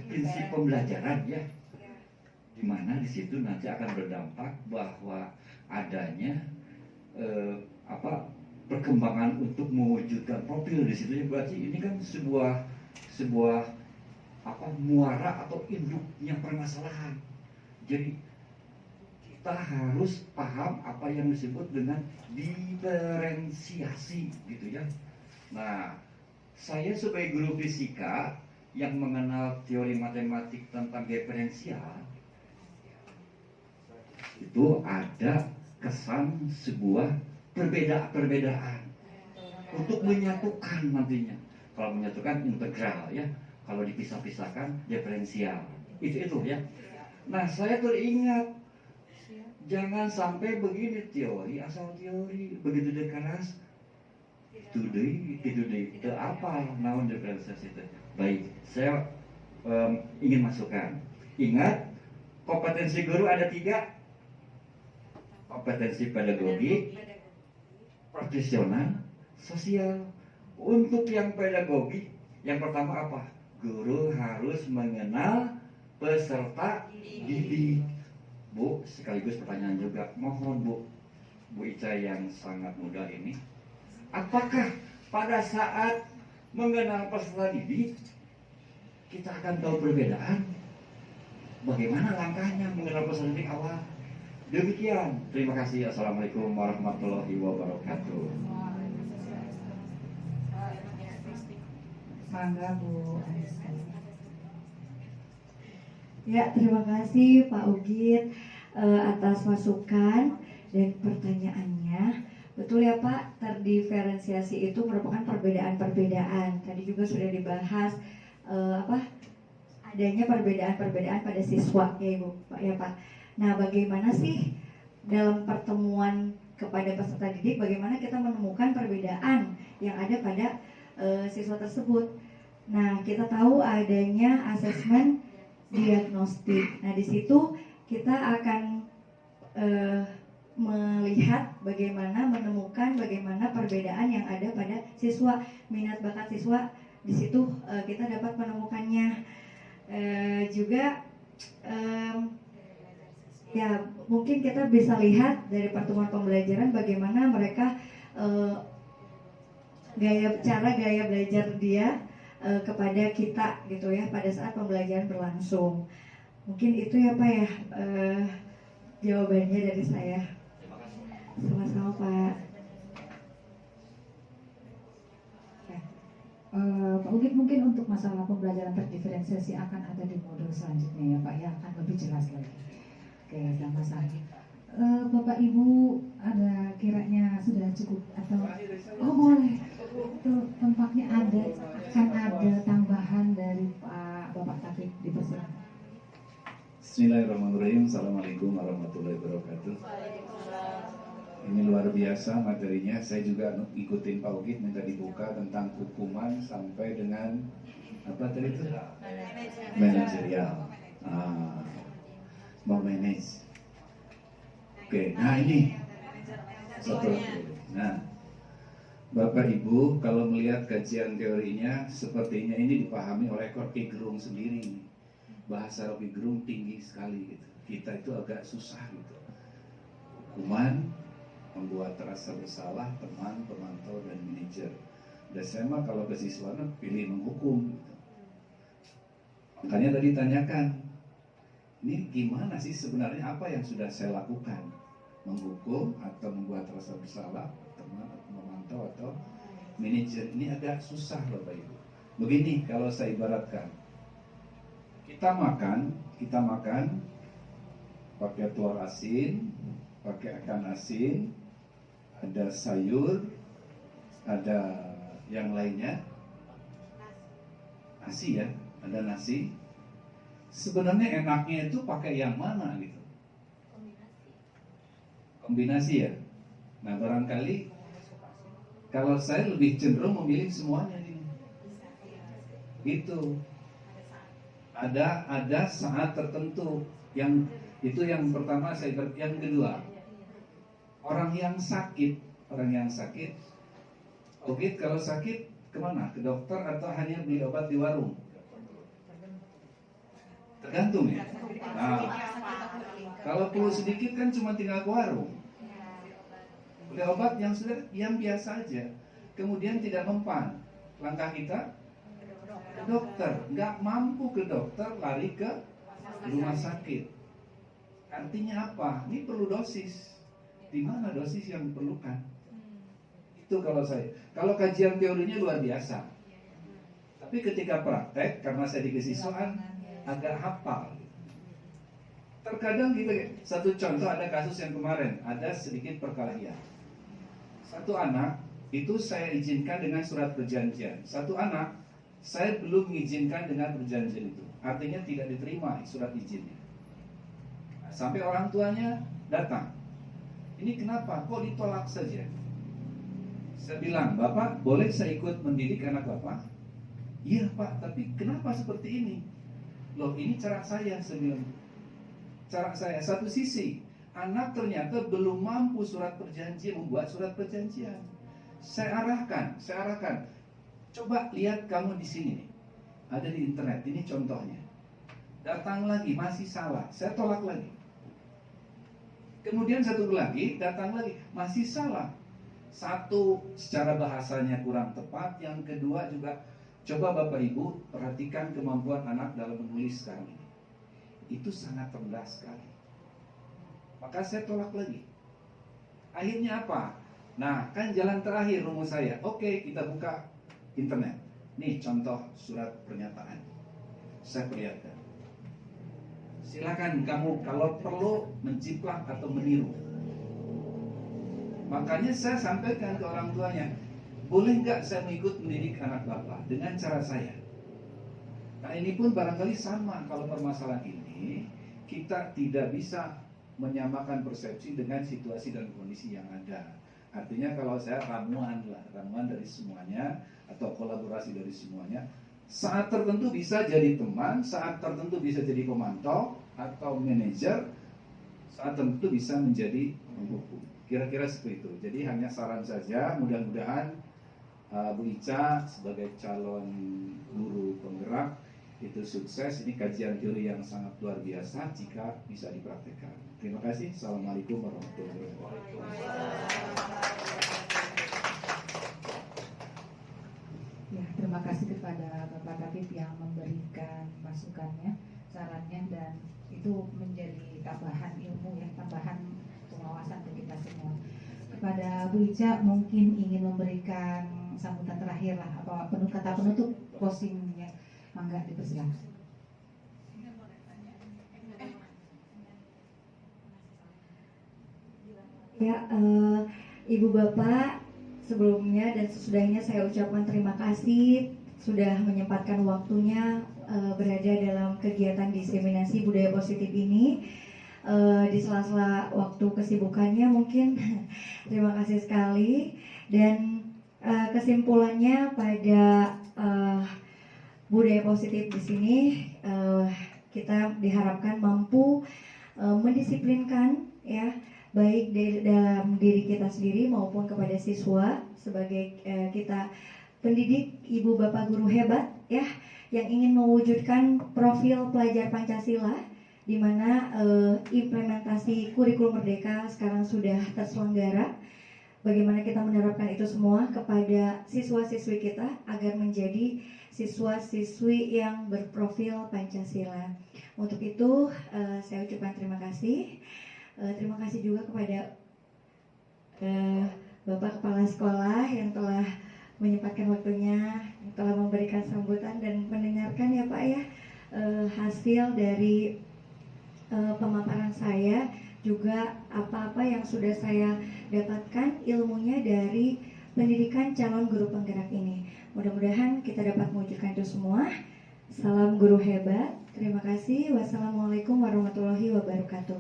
prinsip pembelajaran ya, dimana di situ nanti akan berdampak bahwa adanya perkembangan untuk mewujudkan profil di situ ya. Berarti ini kan sebuah muara atau induknya permasalahan. Jadi kita harus paham apa yang disebut dengan diferensiasi gitu ya. Nah, saya sebagai guru fisika yang mengenal teori matematik tentang diferensial, itu ada kesan sebuah perbedaan untuk menyatukan nantinya. Kalau menyatukan integral ya, kalau dipisah-pisahkan diferensial. Itu ya. Nah, saya teringat, jangan sampai begini teori asal teori, begitu dekeras itu apa naon diferensiasi itu. Baik, saya ingin masukkan. Ingat, kompetensi guru ada 3. Kompetensi pedagogi, profesional, sosial. Untuk yang pedagogi, yang pertama apa? Guru harus mengenal peserta didik. Bu, sekaligus pertanyaan juga, mohon Bu Ica yang sangat muda ini, apakah pada saat mengenal peserta didik kita akan tahu perbedaan? Bagaimana langkahnya mengenal peserta didik awal? Demikian, terima kasih. Assalamualaikum warahmatullahi wabarakatuh. Mangga Bu Anissa. Ya, terima kasih Pak Ugit atas masukan dan pertanyaannya. Betul ya Pak, terdiferensiasi itu merupakan perbedaan-perbedaan. Tadi juga sudah dibahas adanya perbedaan-perbedaan pada siswa ya Ibu, Pak ya Pak. Nah, bagaimana sih dalam pertemuan kepada peserta didik, bagaimana kita menemukan perbedaan yang ada pada siswa tersebut? Nah, kita tahu adanya asesmen diagnostik. Nah, di situ kita akan melihat bagaimana menemukan bagaimana perbedaan yang ada pada siswa, minat bakat siswa di situ kita dapat menemukannya. Juga ya mungkin kita bisa lihat dari pertemuan pembelajaran bagaimana mereka gaya belajar dia kepada kita gitu ya pada saat pembelajaran berlangsung. Mungkin itu ya Pak ya jawabannya dari saya. Sama-sama Pak. Pak Ugit, mungkin untuk masalah pembelajaran terdiferensiasi akan ada di modul selanjutnya ya Pak ya, akan lebih jelas lagi. Oke, ada masalah. Bapak Ibu ada kiranya sudah cukup atau boleh itu tempatnya akan ada tambahan dari Pak Bapak Taufik, dipersilakan. Bismillahirrahmanirrahim. Assalamualaikum warahmatullahi wabarakatuh. Ini luar biasa materinya. Saya juga ikutin Pak Ugit minta dibuka tentang hukuman sampai dengan apa tadi itu? Manajerial. Memanage. Oke, nah ini satu lagi. Nah, Bapak Ibu kalau melihat kajian teorinya sepertinya ini dipahami oleh Rocky Gerung sendiri. Bahasa Rocky Gerung tinggi sekali gitu. Kita itu agak susah gitu. Hukuman, membuat rasa bersalah teman, pemantau, dan manajer. Dan saya mah kalau ke siswanya pilih menghukum gitu. Makanya tadi tanyakan, ini gimana sih sebenarnya apa yang sudah saya lakukan? Menghukum atau membuat rasa bersalah teman, atau memantau, atau manajer. Ini agak susah Bapak Ibu. Begini kalau saya ibaratkan, kita makan pakai telur asin, pakai ikan asin, ada sayur, ada yang lainnya, nasi ya, ada nasi. Sebenarnya enaknya itu pakai yang mana gitu? Kombinasi ya. Nah barangkali kalau saya lebih cenderung memilih semuanya ini. Itu ada saat tertentu yang itu yang pertama yang kedua. Orang yang sakit, Ugit kalau sakit kemana? Ke dokter atau hanya beli obat di warung? Tergantung ya. Nah, kalau perlu sedikit kan cuma tinggal ke warung. Beli obat yang biasa aja. Kemudian tidak mempan. Langkah kita ke dokter. Nggak mampu ke dokter, lari ke rumah sakit. Artinya apa? Ini perlu dosis. Di mana dosis yang diperlukan? Itu kalau saya. Kalau kajian teorinya luar biasa. Tapi ketika praktek, karena saya di kesiswaan agak hafal. Terkadang gitu ya. Satu contoh ada kasus yang kemarin, ada sedikit perkelahian. Satu anak itu saya izinkan dengan surat perjanjian. Satu anak saya belum mengizinkan dengan perjanjian itu. Artinya tidak diterima surat izinnya. Sampai orang tuanya datang. Ini kenapa? Kok ditolak saja? Saya bilang, Bapak boleh saya ikut mendidik anak Bapak? Iya Pak, tapi kenapa seperti ini? Loh ini cara saya bilang. Cara saya, satu sisi anak ternyata belum mampu membuat surat perjanjian. Saya arahkan. Coba lihat kamu di sini nih. Ada di internet, ini contohnya. Datang lagi, masih salah. Saya tolak lagi. Kemudian satu lagi, datang lagi, masih salah. Satu, secara bahasanya kurang tepat. Yang kedua juga, coba Bapak Ibu perhatikan kemampuan anak dalam menulis sekarang ini. Itu sangat rendah sekali. Maka saya tolak lagi. Akhirnya apa? Nah, kan jalan terakhir rumus saya. Oke, kita buka internet. Nih contoh surat pernyataan. Saya perlihatkan. Silakan kamu kalau perlu menciplak atau meniru. Makanya saya sampaikan ke orang tuanya, boleh nggak saya mengikut mendidik anak Bapak dengan cara saya? Nah ini pun barangkali sama. Kalau permasalahan ini kita tidak bisa menyamakan persepsi dengan situasi dan kondisi yang ada. Artinya kalau saya ramuan dari semuanya atau kolaborasi dari semuanya. Saat tertentu bisa jadi teman, saat tertentu bisa jadi pemantau atau manajer, saat tertentu bisa menjadi penghukum. Kira-kira seperti itu. Jadi hanya saran saja, mudah-mudahan Bu Ica sebagai calon guru penggerak itu sukses. Ini kajian teori yang sangat luar biasa jika bisa dipraktikkan. Terima kasih. Assalamualaikum warahmatullahi wabarakatuh. Ya, terima kasih kepada Bapak Tabib yang memberikan masukannya, sarannya, dan itu menjadi tambahan ilmu ya, tambahan wawasan untuk kita semua. Kepada Bu Ica mungkin ingin memberikan sambutan terakhir lah, apa kata penutup closingnya, mangga dipersilakan. Ya, Ibu Bapak, sebelumnya dan sesudahnya saya ucapkan terima kasih sudah menyempatkan waktunya berada dalam kegiatan diseminasi budaya positif ini di sela-sela waktu kesibukannya mungkin. Terima kasih sekali. Dan kesimpulannya pada budaya positif di sini kita diharapkan mampu mendisiplinkan ya, baik dalam diri kita sendiri maupun kepada siswa sebagai kita pendidik, ibu bapak guru hebat ya, yang ingin mewujudkan profil pelajar Pancasila, di mana implementasi kurikulum merdeka sekarang sudah terselenggara. Bagaimana kita menerapkan itu semua kepada siswa-siswi kita agar menjadi siswa-siswi yang berprofil Pancasila. Untuk itu saya ucapkan terima kasih. Terima kasih juga kepada Bapak Kepala Sekolah yang telah menyempatkan waktunya, yang telah memberikan sambutan dan mendengarkan ya Pak ya hasil dari pemaparan saya, juga apa-apa yang sudah saya dapatkan ilmunya dari pendidikan calon guru penggerak ini. Mudah-mudahan kita dapat mewujudkan itu semua. Salam guru hebat. Terima kasih. Wassalamualaikum warahmatullahi wabarakatuh.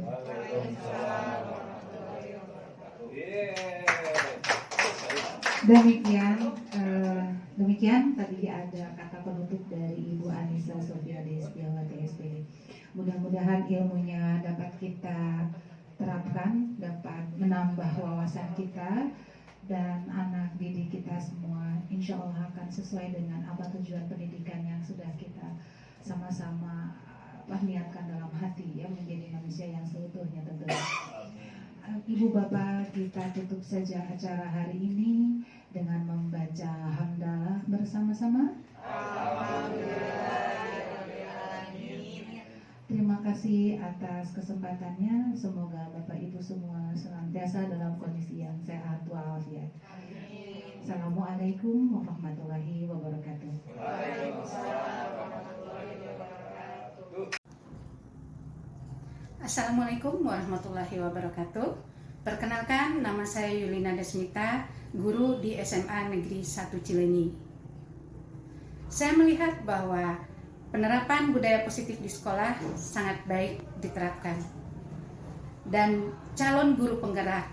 Demikian tadi ada kata penutup dari Ibu Anissa Sofia Destiawati SPD. Mudah-mudahan ilmunya dapat kita terapkan, dapat menambah wawasan kita, dan anak didik kita semua insya Allah akan sesuai dengan apa tujuan pendidikan yang sudah kita sama-sama niatkan dalam hati ya, menjadi manusia yang seutuhnya tentunya. Ibu bapak, kita tutup saja acara hari ini dengan membaca hamdalah bersama-sama. Terima kasih atas kesempatannya. Semoga Bapak Ibu semua senantiasa dalam kondisi yang sehat walafiat. Assalamualaikum warahmatullahi wabarakatuh. Assalamualaikum warahmatullahi wabarakatuh. Perkenalkan, nama saya Yulina Desmita, guru di SMA Negeri 1 Cileunyi. Saya melihat bahwa penerapan budaya positif di sekolah sangat baik diterapkan. Dan calon guru penggerak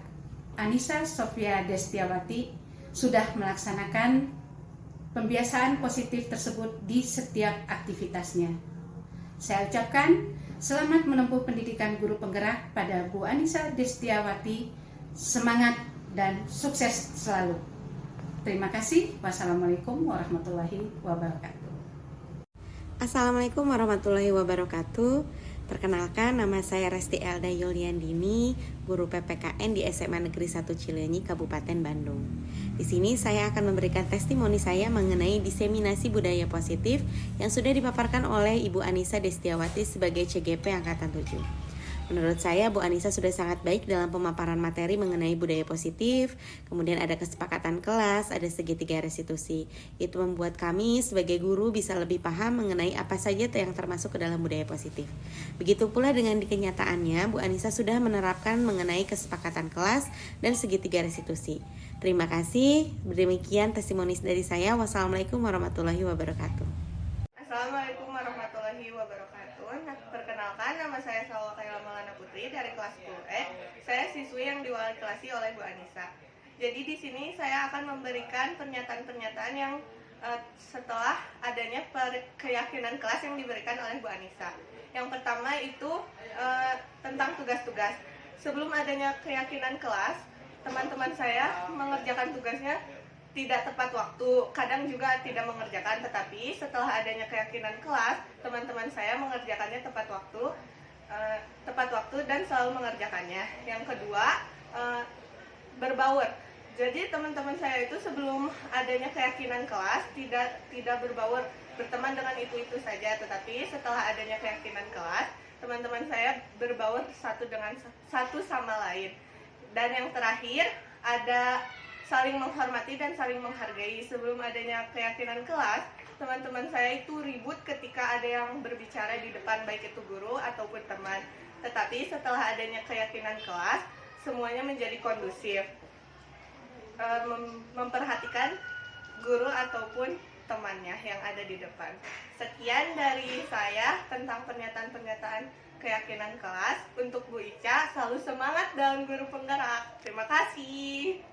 Anissa Sofia Destiawati sudah melaksanakan pembiasaan positif tersebut di setiap aktivitasnya. Saya ucapkan selamat menempuh pendidikan guru penggerak pada Bu Anissa Destiawati. Semangat dan sukses selalu. Terima kasih. Wassalamualaikum warahmatullahi wabarakatuh. Assalamualaikum warahmatullahi wabarakatuh. Perkenalkan, nama saya Resti Elda Yuliandini, guru PPKN di SMA Negeri 1 Cileunyi, Kabupaten Bandung. Di sini saya akan memberikan testimoni saya mengenai diseminasi budaya positif yang sudah dipaparkan oleh Ibu Anissa Destiawati sebagai CGP Angkatan 7. Menurut saya, Bu Anissa sudah sangat baik dalam pemaparan materi mengenai budaya positif. Kemudian ada kesepakatan kelas, ada segitiga restitusi. Itu membuat kami sebagai guru bisa lebih paham mengenai apa saja yang termasuk ke dalam budaya positif. Begitu pula dengan di kenyataannya, Bu Anissa sudah menerapkan mengenai kesepakatan kelas dan segitiga restitusi. Terima kasih. Demikian testimoni dari saya. Wassalamualaikum warahmatullahi wabarakatuh. Assalamualaikum warahmatullahi wabarakatuh. Perkenalkan, nama saya Salwa Kayla Maulana Putri dari kelas 10E. Saya siswi yang diwali kelasi oleh Bu Anissa. Jadi di sini saya akan memberikan pernyataan-pernyataan yang setelah adanya keyakinan kelas yang diberikan oleh Bu Anissa. Yang pertama itu tentang tugas-tugas. Sebelum adanya keyakinan kelas, teman-teman saya mengerjakan tugasnya tidak tepat waktu, kadang juga tidak mengerjakan. Tetapi setelah adanya keyakinan kelas, teman-teman saya mengerjakannya tepat waktu dan selalu mengerjakannya. Yang kedua, berbaur. Jadi teman-teman saya itu sebelum adanya keyakinan kelas tidak berbaur, berteman dengan itu saja. Tetapi setelah adanya keyakinan kelas, teman-teman saya berbaur satu sama lain. Dan yang terakhir, ada saling menghormati dan saling menghargai. Sebelum adanya keyakinan kelas, teman-teman saya itu ribut ketika ada yang berbicara di depan, baik itu guru ataupun teman. Tetapi setelah adanya keyakinan kelas, semuanya menjadi kondusif, memperhatikan guru ataupun temannya yang ada di depan. Sekian dari saya tentang pernyataan-pernyataan keyakinan kelas. Untuk Bu Ica, selalu semangat dalam guru penggerak. Terima kasih.